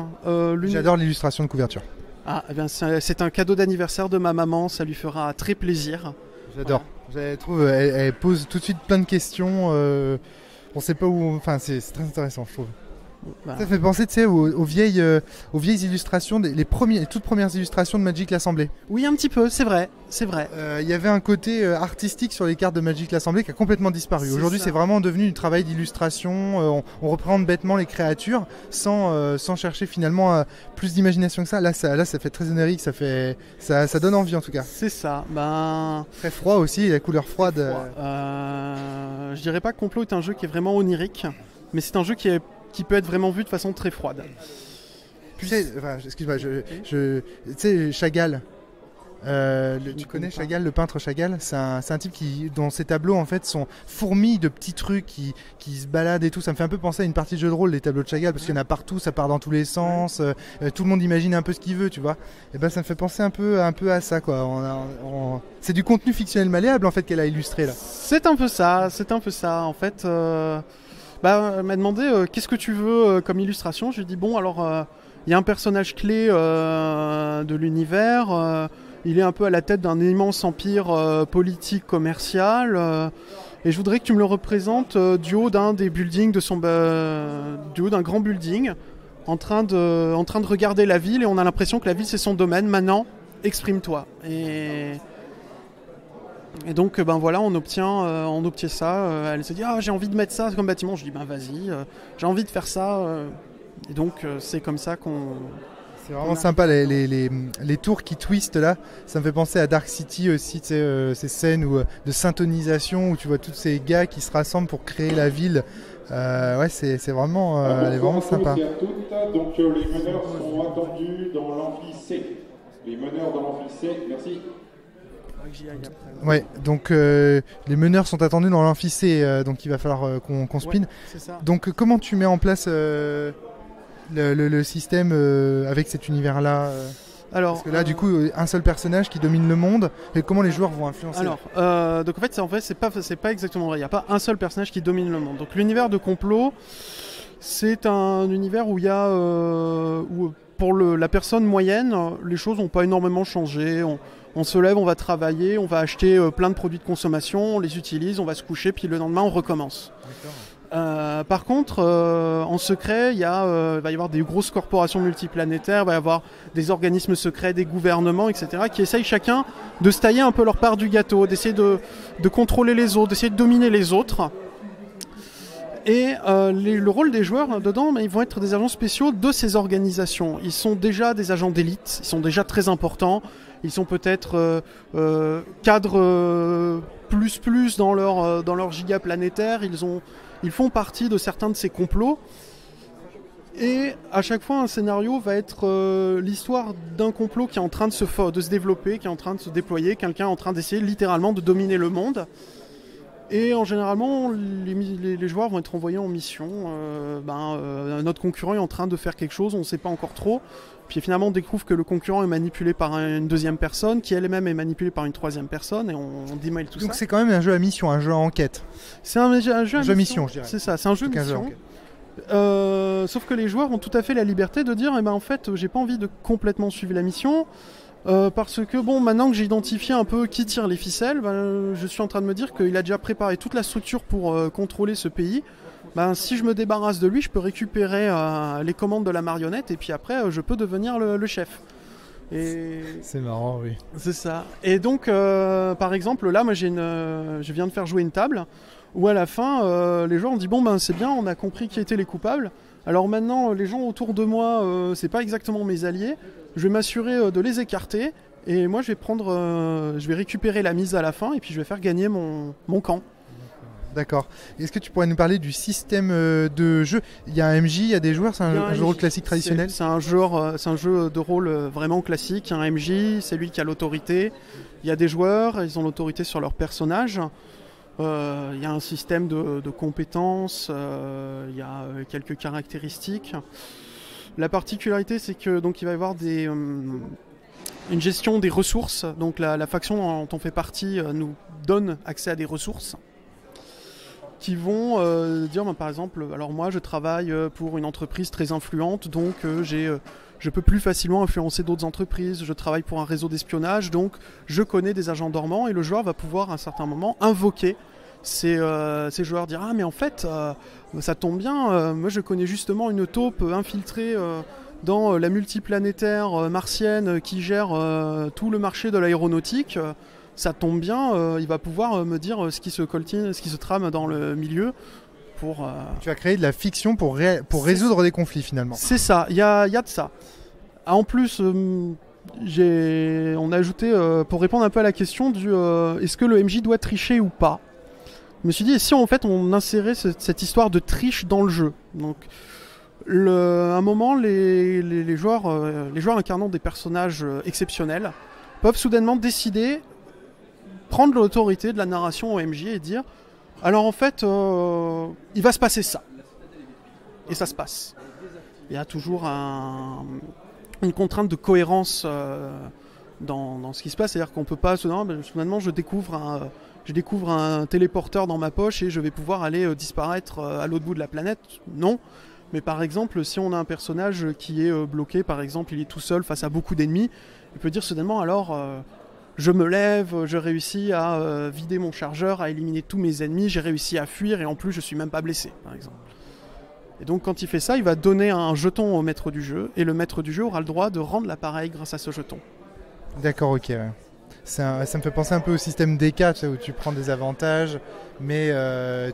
[SPEAKER 1] J'adore l'illustration de couverture.
[SPEAKER 6] Ah, eh bien, c'est un cadeau d'anniversaire de ma maman, ça lui fera très plaisir.
[SPEAKER 1] J'adore. Voilà. Je trouve, elle pose tout de suite plein de questions. On sait pas où. Enfin, c'est très intéressant, je trouve. Bah. Ça fait penser, tu sais, aux vieilles illustrations, les toutes premières illustrations de Magic l'Assemblée.
[SPEAKER 6] Oui, un petit peu, c'est vrai.
[SPEAKER 1] Il y avait un côté artistique sur les cartes de Magic l'Assemblée qui a complètement disparu. Aujourd'hui, c'est vraiment devenu du travail d'illustration. On représente bêtement les créatures sans chercher finalement plus d'imagination que ça. Là, ça fait très onirique, ça donne envie en tout cas.
[SPEAKER 6] C'est ça.
[SPEAKER 1] Très froid aussi, la couleur froide.
[SPEAKER 6] Je dirais pas que Complot est un jeu qui est vraiment onirique, mais c'est un jeu qui peut être vraiment vu de façon très froide.
[SPEAKER 1] Tu sais, excuse-moi, tu sais, Chagall. Tu connais Chagall, le peintre Chagall? C'est un type dont ses tableaux en fait sont fourmis de petits trucs qui se baladent et tout. Ça me fait un peu penser à une partie de jeu de rôle, les tableaux de Chagall, parce qu'il y en a partout, ça part dans tous les sens. Tout le monde imagine un peu ce qu'il veut, tu vois. Et ben ça me fait penser un peu à ça, quoi. C'est du contenu fictionnel malléable en fait qu'elle a illustré là.
[SPEAKER 6] C'est un peu ça. En fait. Elle m'a demandé qu'est-ce que tu veux comme illustration. Je lui ai dit bon, alors il y a un personnage clé de l'univers, il est un peu à la tête d'un immense empire politique, commercial, et je voudrais que tu me le représentes du haut d'un des buildings du haut d'un grand building, en train de regarder la ville, et on a l'impression que la ville c'est son domaine. Maintenant, exprime-toi. Et donc voilà, on obtient ça. Elle s'est dit j'ai envie de mettre ça comme bâtiment. Je dis vas-y, j'ai envie de faire ça. Et donc c'est comme ça qu'on.
[SPEAKER 1] C'est vraiment sympa les tours qui twistent là. Ça me fait penser à Dark City aussi, tu sais, ces scènes de syntonisation où tu vois tous ces gars qui se rassemblent pour créer la ville. Ouais, c'est vraiment, elle est vraiment sympa.
[SPEAKER 7] Donc les meneurs sont attendus dans l'amphi C. Les meneurs dans l'amphi C, merci.
[SPEAKER 1] Ouais, donc les meneurs sont attendus dans l'amphi C, donc il va falloir qu'on spin.
[SPEAKER 6] Ouais, c'est ça.
[SPEAKER 1] Donc comment tu mets en place le système avec cet univers-là
[SPEAKER 6] Alors,
[SPEAKER 1] parce que là, du coup, un seul personnage qui domine le monde, et comment les joueurs vont influencer.
[SPEAKER 6] Alors, donc en fait, c'est pas exactement vrai. Il n'y a pas un seul personnage qui domine le monde. Donc l'univers de Complot, c'est un univers où il y a où pour la personne moyenne, les choses n'ont pas énormément changé. On se lève, on va travailler, on va acheter plein de produits de consommation, on les utilise, on va se coucher, puis le lendemain on recommence. Par contre, en secret, il va y avoir des grosses corporations multiplanétaires, il va y avoir des organismes secrets, des gouvernements, etc., qui essayent chacun de se tailler un peu leur part du gâteau, d'essayer de contrôler les autres, d'essayer de dominer les autres. Et le rôle des joueurs dedans, ils vont être des agents spéciaux de ces organisations. Ils sont déjà des agents d'élite, ils sont déjà très importants, ils sont peut-être cadres plus dans leur giga planétaire, ils font partie de certains de ces complots. Et à chaque fois, un scénario va être l'histoire d'un complot qui est en train de se développer, qui est en train de se déployer, quelqu'un est en train d'essayer littéralement de dominer le monde. Et généralement, les joueurs vont être envoyés en mission. Notre concurrent est en train de faire quelque chose, on ne sait pas encore trop. Puis finalement, on découvre que le concurrent est manipulé par une deuxième personne, qui elle-même est manipulée par une troisième personne, et on démêle tout ça.
[SPEAKER 1] Donc c'est quand même un jeu à mission, un jeu à enquête.
[SPEAKER 6] C'est un jeu à mission,
[SPEAKER 1] je dirais.
[SPEAKER 6] C'est ça, c'est un jeu à mission. Sauf que les joueurs ont tout à fait la liberté de dire, en fait, j'ai pas envie de complètement suivre la mission. Parce que maintenant que j'ai identifié un peu qui tire les ficelles, je suis en train de me dire qu'il a déjà préparé toute la structure pour contrôler ce pays. Si je me débarrasse de lui, je peux récupérer les commandes de la marionnette et puis après je peux devenir le chef. Et
[SPEAKER 1] c'est marrant, oui.
[SPEAKER 6] C'est ça. Et donc par exemple là, moi je viens de faire jouer une table où à la fin les joueurs ont dit c'est bien, on a compris qui étaient les coupables. Alors maintenant les gens autour de moi c'est pas exactement mes alliés. Je vais m'assurer de les écarter et moi je vais récupérer la mise à la fin et puis je vais faire gagner mon camp.
[SPEAKER 1] D'accord. Est-ce que tu pourrais nous parler du système de jeu? Il y a un MJ, il y a des joueurs, c'est un jeu de rôle classique traditionnel?
[SPEAKER 6] C'est un jeu de rôle vraiment classique. Il y a un MJ, c'est lui qui a l'autorité. Il y a des joueurs, ils ont l'autorité sur leur personnage. Il y a un système de compétences, il y a quelques caractéristiques. La particularité, c'est que donc il va y avoir une gestion des ressources. Donc la faction dont on fait partie nous donne accès à des ressources qui vont dire, par exemple, alors moi je travaille pour une entreprise très influente, donc je peux plus facilement influencer d'autres entreprises. Je travaille pour un réseau d'espionnage, donc je connais des agents dormants, et le joueur va pouvoir à un certain moment invoquer ces joueurs, dire ah mais en fait ça tombe bien, moi je connais justement une taupe infiltrée dans la multiplanétaire martienne qui gère tout le marché de l'aéronautique. Ça tombe bien, il va pouvoir me dire ce qui se trame dans le milieu.
[SPEAKER 1] Tu as créé de la fiction pour résoudre des conflits finalement.
[SPEAKER 6] C'est ça, il y a de ça. En plus, on a ajouté, pour répondre un peu à la question du est-ce que le MJ doit tricher ou pas. Je me suis dit, et si en fait on insérait cette histoire de triche dans le jeu. Donc, à un moment, les joueurs incarnant des personnages exceptionnels peuvent soudainement décider, prendre l'autorité de la narration au MJ et dire alors en fait, il va se passer ça. Et ça se passe. Il y a toujours une contrainte de cohérence dans ce qui se passe. C'est-à-dire qu'on peut pas soudainement je découvre un téléporteur dans ma poche et je vais pouvoir aller disparaître à l'autre bout de la planète. Non. Mais par exemple, si on a un personnage qui est bloqué, par exemple, il est tout seul face à beaucoup d'ennemis, il peut dire soudainement alors je me lève, je réussis à vider mon chargeur, à éliminer tous mes ennemis, j'ai réussi à fuir et en plus je suis même pas blessé, par exemple. Et donc quand il fait ça, il va donner un jeton au maître du jeu, et le maître du jeu aura le droit de rendre l'appareil grâce à ce jeton.
[SPEAKER 1] D'accord, ok. Ouais. Ça me fait penser un peu au système DK, tu sais, où tu prends des avantages, mais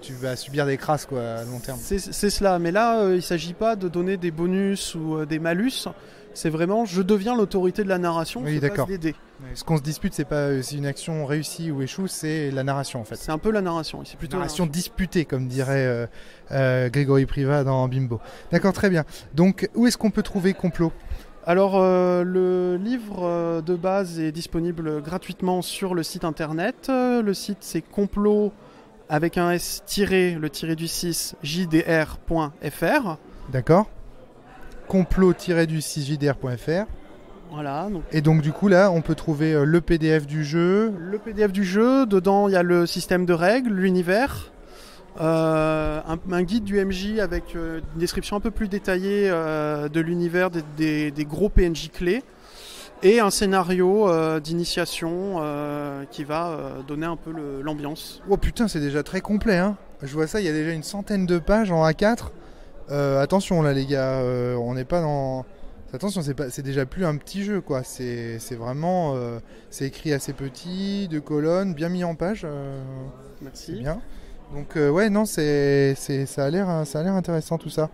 [SPEAKER 1] tu vas subir des crasses quoi, à long terme.
[SPEAKER 6] C'est cela, mais là, il ne s'agit pas de donner des bonus ou des malus. C'est vraiment, je deviens l'autorité de la narration,
[SPEAKER 1] oui, d'accord.
[SPEAKER 6] Des dés.
[SPEAKER 1] Ce qu'on se dispute, c'est pas si une action réussie ou échoue, c'est la narration en fait.
[SPEAKER 6] C'est un peu la narration, c'est plutôt
[SPEAKER 1] narration disputée, comme dirait Grégory Privat dans Bimbo. D'accord, très bien. Donc, où est-ce qu'on peut trouver Complot ?
[SPEAKER 6] Alors, le livre de base est disponible gratuitement sur le site internet. Le site, c'est complot avec un S le tiré du 6 jdr.fr.
[SPEAKER 1] D'accord. Complot-du6jdr.fr.
[SPEAKER 6] Voilà.
[SPEAKER 1] Et donc du coup là on peut trouver le PDF du jeu.
[SPEAKER 6] Le PDF du jeu, dedans il y a le système de règles, l'univers, un guide du MJ avec une description un peu plus détaillée de l'univers des gros PNJ clés, et un scénario d'initiation qui va donner un peu l'ambiance.
[SPEAKER 1] Oh putain, c'est déjà très complet hein. Je vois ça, il y a déjà une centaine de pages en A4. Attention là les gars, on n'est pas dans... Attention, c'est déjà plus un petit jeu quoi, c'est vraiment... c'est écrit assez petit, 2 colonnes, bien mis en page.
[SPEAKER 6] Merci.
[SPEAKER 1] C'est bien. Donc ouais, non, ça a l'air intéressant tout ça.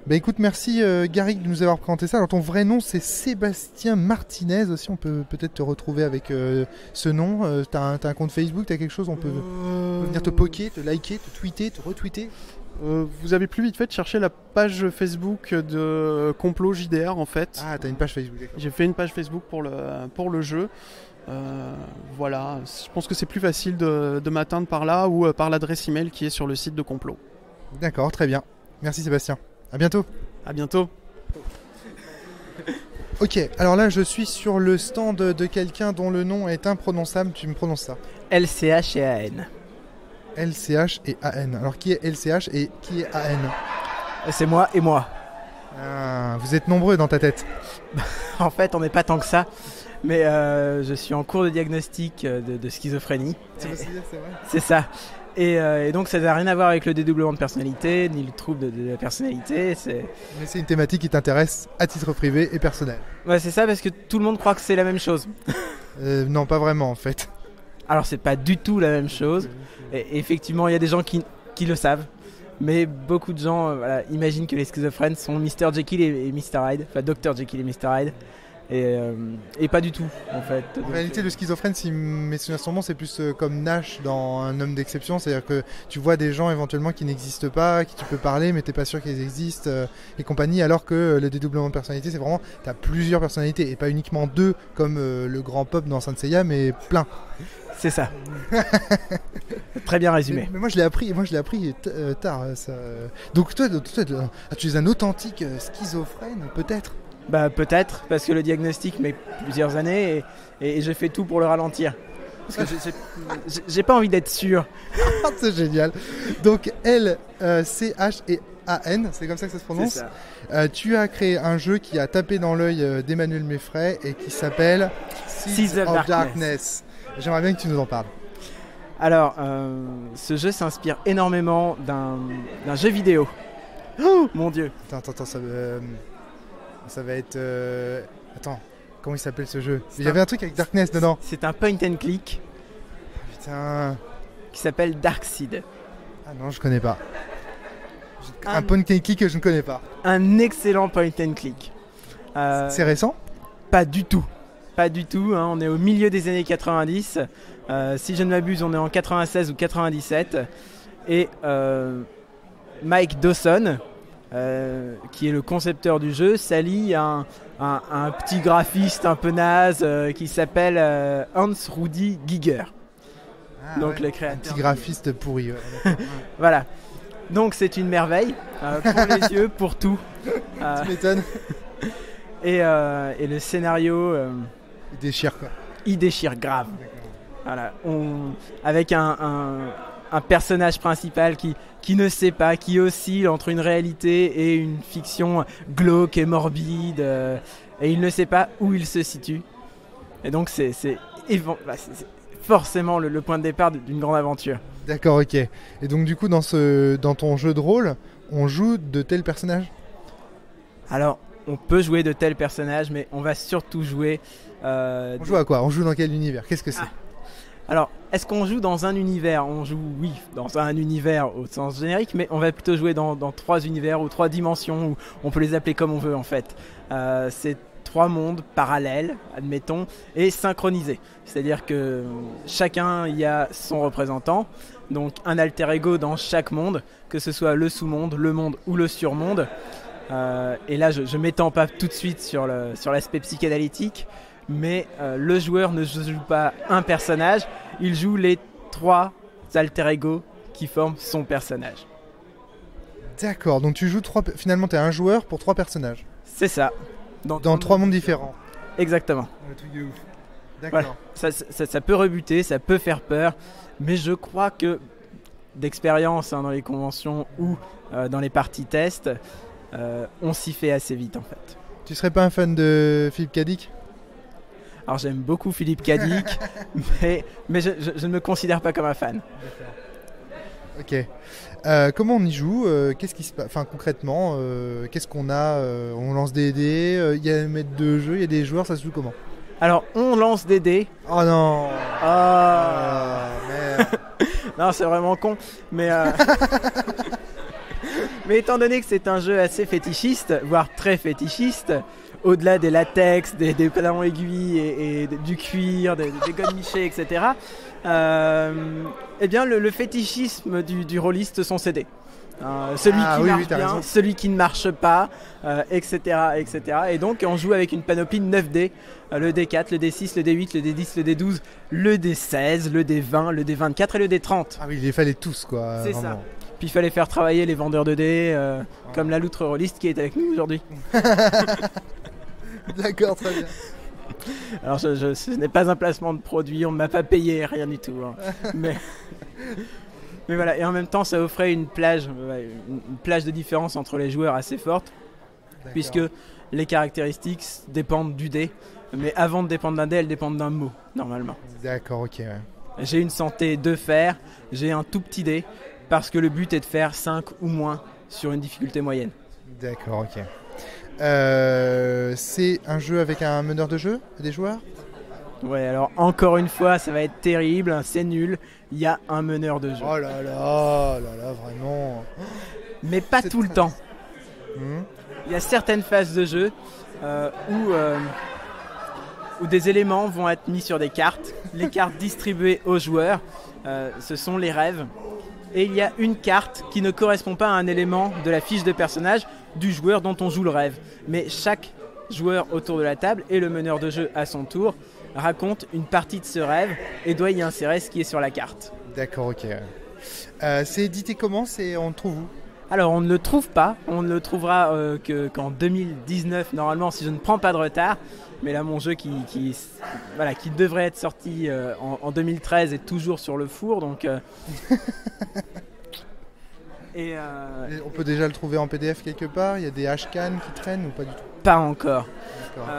[SPEAKER 1] Bah écoute, merci Gary de nous avoir présenté ça. Alors ton vrai nom c'est Sébastien Martinez aussi, on peut peut-être te retrouver avec ce nom. T'as un compte Facebook, t'as quelque chose, on peut venir te poker, te liker, te tweeter, te retweeter.
[SPEAKER 6] Vous avez plus vite fait de chercher la page Facebook de Complot JDR en fait.
[SPEAKER 1] Ah, t'as une page Facebook, d'accord.
[SPEAKER 6] J'ai fait une page Facebook pour le jeu. Voilà, je pense que c'est plus facile de m'atteindre par là ou par l'adresse email qui est sur le site de Complot.
[SPEAKER 1] D'accord, très bien. Merci Sébastien. À bientôt.
[SPEAKER 6] À bientôt.
[SPEAKER 1] Ok, alors là je suis sur le stand de quelqu'un dont le nom est imprononçable. Tu me prononces ça?
[SPEAKER 8] LCH et AN.
[SPEAKER 1] LCH et AN. Alors qui est LCH et qui est AN?
[SPEAKER 8] C'est moi et moi.
[SPEAKER 1] Ah, vous êtes nombreux dans ta tête.
[SPEAKER 8] En fait, on n'est pas tant que ça. Mais je suis en cours de diagnostic de schizophrénie.
[SPEAKER 1] C'est vrai.
[SPEAKER 8] C'est ça. Et donc ça n'a rien à voir avec le dédoublement de personnalité, ni le trouble de la personnalité.
[SPEAKER 1] Mais c'est une thématique qui t'intéresse à titre privé et personnel.
[SPEAKER 8] Ouais, c'est ça, parce que tout le monde croit que c'est la même chose.
[SPEAKER 1] Non, pas vraiment en fait.
[SPEAKER 8] Alors c'est pas du tout la même chose. Et effectivement, il y a des gens qui le savent. Mais beaucoup de gens imaginent que les schizophrènes sont Mr. Jekyll et Mr. Hyde. Enfin, Dr. Jekyll et Mr. Hyde. et pas du tout en fait.
[SPEAKER 1] En réalité, le schizophrène, si mes souvenirs sont bons, c'est plus comme Nash dans Un homme d'exception, c'est-à-dire que tu vois des gens éventuellement qui n'existent pas, à qui tu peux parler, mais t'es pas sûr qu'ils existent et compagnie, alors que le dédoublement de personnalité, c'est vraiment, t'as plusieurs personnalités et pas uniquement 2 comme le grand pop dans Saint Seiya, mais plein.
[SPEAKER 8] C'est ça. Très bien résumé.
[SPEAKER 1] Mais moi je l'ai appris tard. Ça. Donc toi, tu es un authentique schizophrène, peut-être.
[SPEAKER 8] Bah peut-être, parce que le diagnostic met plusieurs années et je fais tout pour le ralentir. Parce que j'ai pas envie d'être sûr.
[SPEAKER 1] C'est génial. Donc L-C-H-E-A-N, c'est comme ça que ça se prononce.
[SPEAKER 8] Ça.
[SPEAKER 1] Tu as créé un jeu qui a tapé dans l'œil d'Emmanuel Meffray et qui s'appelle Seeds of Darkness. J'aimerais bien que tu nous en parles.
[SPEAKER 8] Alors, ce jeu s'inspire énormément d'un jeu vidéo. Oh mon dieu.
[SPEAKER 1] Attends, ça va être... Attends, comment il s'appelle ce jeu ? Il y avait un truc avec Darkness dedans.
[SPEAKER 8] C'est un point and click.
[SPEAKER 1] Putain.
[SPEAKER 8] Qui s'appelle Darkseid.
[SPEAKER 1] Ah non, je connais pas. Un point and click que je ne connais pas.
[SPEAKER 8] Un excellent point and click.
[SPEAKER 1] C'est récent ?
[SPEAKER 8] Pas du tout. Pas du tout, hein, on est au milieu des années 90. Si je ne m'abuse, on est en 96 ou 97. Et Mike Dawson, qui est le concepteur du jeu, s'allie à un petit graphiste un peu naze qui s'appelle Hans Rudi Giger. Donc le créateur.
[SPEAKER 1] Un petit graphiste pourri. Ouais.
[SPEAKER 8] Voilà. Donc c'est une merveille pour les yeux, pour tout.
[SPEAKER 1] Tu m'étonnes.
[SPEAKER 8] Et le scénario...
[SPEAKER 1] il déchire quoi.
[SPEAKER 8] Il déchire grave. Voilà. Avec un personnage principal qui ne sait pas, qui oscille entre une réalité et une fiction glauque et morbide, et il ne sait pas où il se situe. Et donc c'est forcément le point de départ d'une grande aventure.
[SPEAKER 1] D'accord, ok. Et donc du coup dans ton jeu de rôle, on joue de tels personnages ?
[SPEAKER 8] Alors, on peut jouer de tels personnages, mais on va surtout jouer...
[SPEAKER 1] On joue à quoi ? On joue dans quel univers ? Qu'est-ce que c'est ?
[SPEAKER 8] Alors, est-ce qu'on joue dans un univers ? On joue, oui, dans un univers au sens générique, mais on va plutôt jouer dans 3 univers ou 3 dimensions, ou on peut les appeler comme on veut en fait. C'est 3 mondes parallèles, admettons, et synchronisés. C'est-à-dire que chacun y a son représentant, donc un alter ego dans chaque monde, que ce soit le sous-monde, le monde ou le surmonde. Et là, je m'étends pas tout de suite sur l'aspect psychanalytique, mais le joueur ne joue pas un personnage, il joue les 3 alter ego qui forment son personnage.
[SPEAKER 1] D'accord, donc tu joues finalement tu es un joueur pour 3 personnages.
[SPEAKER 8] C'est ça.
[SPEAKER 1] Dans 3 mondes différents.
[SPEAKER 8] Exactement.
[SPEAKER 1] Le truc de ouf. D'accord.
[SPEAKER 8] Voilà. Ça peut rebuter, ça peut faire peur, mais je crois que d'expérience dans les conventions ou dans les parties test, on s'y fait assez vite en fait. Tu
[SPEAKER 1] serais pas un fan de Philippe Cadic ?
[SPEAKER 8] Alors j'aime beaucoup Philippe Cadic, mais je ne me considère pas comme un fan.
[SPEAKER 1] Ok. Comment on y joue ? Qu'est-ce qui se passe ? Enfin concrètement, qu'est-ce qu'on a ? On lance des dés, il y a un maître de jeu, il y a des joueurs, ça se joue comment ?
[SPEAKER 8] Alors on lance des dés.
[SPEAKER 1] Oh non !
[SPEAKER 8] Merde. Non, c'est vraiment con, mais mais étant donné que c'est un jeu assez fétichiste, voire très fétichiste, au-delà des latex, des talons aiguilles et du cuir, des godemichés, etc., eh bien le fétichisme du rôliste sont ses dés. Celui qui marche bien, celui qui ne marche pas, etc., etc. Et donc on joue avec une panoplie de 9 dés, le D4, le D6, le D8, le D10, le D12, le D16, le D20, le D24 et le D30.
[SPEAKER 1] Ah oui, il les fallait tous quoi.
[SPEAKER 8] C'est vraiment ça. Puis il fallait faire travailler les vendeurs de dés, comme la loutre rôliste qui est avec nous aujourd'hui.
[SPEAKER 1] D'accord, très bien.
[SPEAKER 8] Alors ce n'est pas un placement de produit, on ne m'a pas payé, rien du tout. Hein. Mais voilà, et en même temps ça offrait une plage de différence entre les joueurs assez forte. D'accord. Puisque les caractéristiques dépendent du dé, mais avant de dépendre d'un dé, elles dépendent d'un mot, normalement.
[SPEAKER 1] D'accord, ok. Ouais.
[SPEAKER 8] J'ai une santé 2 fer, j'ai un tout petit dé, parce que le but est de faire 5 ou moins sur une difficulté moyenne.
[SPEAKER 1] D'accord, ok. C'est un jeu avec un meneur de jeu, des joueurs ?
[SPEAKER 8] Ouais, alors encore une fois, ça va être terrible, c'est nul. Il y a un meneur de jeu.
[SPEAKER 1] Oh là là, vraiment.
[SPEAKER 8] Mais pas tout le temps. Il y a certaines phases de jeu où où des éléments vont être mis sur des cartes. Les cartes distribuées aux joueurs, ce sont les rêves. Et il y a une carte qui ne correspond pas à un élément de la fiche de personnage du joueur dont on joue le rêve. Mais chaque joueur autour de la table et le meneur de jeu à son tour raconte une partie de ce rêve et doit y insérer ce qui est sur la carte.
[SPEAKER 1] D'accord, ok. C'est édité comment? On le trouve où?
[SPEAKER 8] Alors on ne le trouve pas, on ne le trouvera qu'en 2019 normalement si je ne prends pas de retard. Mais là mon jeu qui devrait être sorti en 2013 est toujours sur le four donc... Et
[SPEAKER 1] on peut déjà le trouver en PDF quelque part? Il y a des hashcan qui traînent ou pas du tout?
[SPEAKER 8] Pas encore.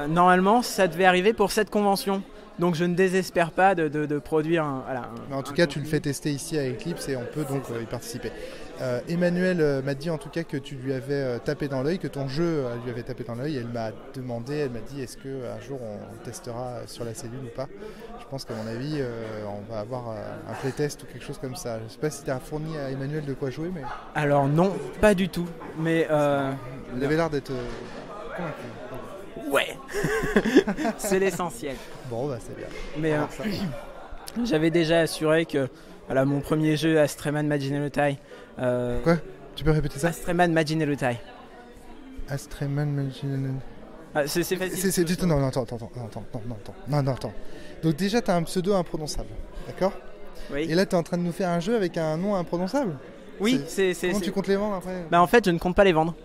[SPEAKER 8] Normalement ça devait arriver pour cette convention. Donc je ne désespère pas de produire
[SPEAKER 1] Mais en tout cas, tu le fais tester ici à Eclipse et on peut donc y participer. Emmanuel m'a dit en tout cas que tu lui avais tapé dans l'œil, que ton jeu lui avait tapé dans l'œil. Elle m'a dit est-ce qu'un jour on testera sur la cellule ou pas. Je pense qu'à mon avis, on va avoir un playtest ou quelque chose comme ça. Je ne sais pas si tu as fourni à Emmanuel de quoi jouer. Mais...
[SPEAKER 8] Alors non, pas du tout. Mais
[SPEAKER 1] il avait l'air d'être convaincu.
[SPEAKER 8] Ouais, c'est l'essentiel.
[SPEAKER 1] Bon, bah c'est bien.
[SPEAKER 8] Mais j'avais déjà assuré que mon premier jeu, Astreman Majinelutai.
[SPEAKER 1] Quoi? Tu peux répéter ça?
[SPEAKER 8] Astreman Majinelutai.
[SPEAKER 1] Astreman Majinelutai.
[SPEAKER 8] C'est facile.
[SPEAKER 1] Non, attends. Donc déjà, tu as un pseudo imprononçable, d'accord?
[SPEAKER 8] Oui.
[SPEAKER 1] Et là, tu es en train de nous faire un jeu avec un nom imprononçable?
[SPEAKER 8] Oui,
[SPEAKER 1] Comment tu comptes les vendre après?
[SPEAKER 8] En fait, je ne compte pas les vendre.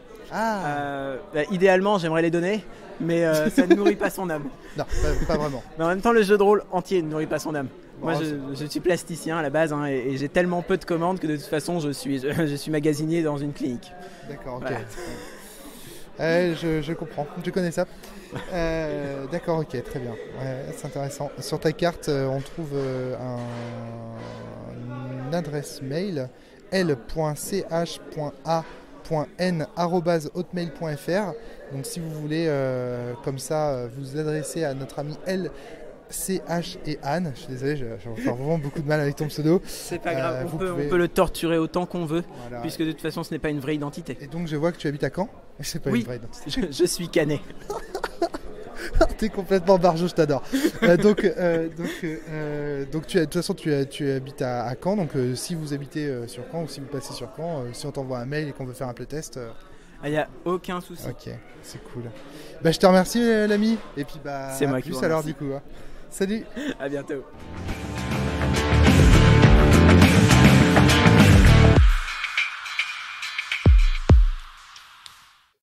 [SPEAKER 8] Idéalement, j'aimerais les donner, mais ça ne nourrit pas son âme.
[SPEAKER 1] Non, pas vraiment.
[SPEAKER 8] Mais en même temps, le jeu de rôle entier ne nourrit pas son âme. Moi, je suis plasticien à la base, et j'ai tellement peu de commandes que de toute façon, je suis magasinier dans une clinique.
[SPEAKER 1] D'accord, ok.
[SPEAKER 8] Voilà.
[SPEAKER 1] Je comprends, je connais ça. D'accord, ok, très bien. Ouais, c'est intéressant. Sur ta carte, on trouve une adresse mail l.ch.a.n@hotmail.fr. Donc si vous voulez comme ça vous adresser à notre ami CH et Anne, je suis désolé, je vais faire vraiment beaucoup de mal avec ton pseudo.
[SPEAKER 8] C'est pas grave, on peut le torturer autant qu'on veut, voilà. Puisque de toute façon ce n'est pas une vraie identité.
[SPEAKER 1] Et donc je vois que tu habites à Caen. C'est pas une vraie identité.
[SPEAKER 8] Je suis canet.
[SPEAKER 1] T'es complètement barjot, je t'adore. Donc de toute façon tu habites à Caen, donc si vous habitez sur Caen ou si vous passez sur Caen, si on t'envoie un mail et qu'on veut faire un playtest...
[SPEAKER 8] Il n'y a aucun souci.
[SPEAKER 1] Ok, c'est cool. Je te remercie l'ami, et puis
[SPEAKER 8] c'est moi
[SPEAKER 1] à plus alors du coup. Salut.
[SPEAKER 8] À bientôt.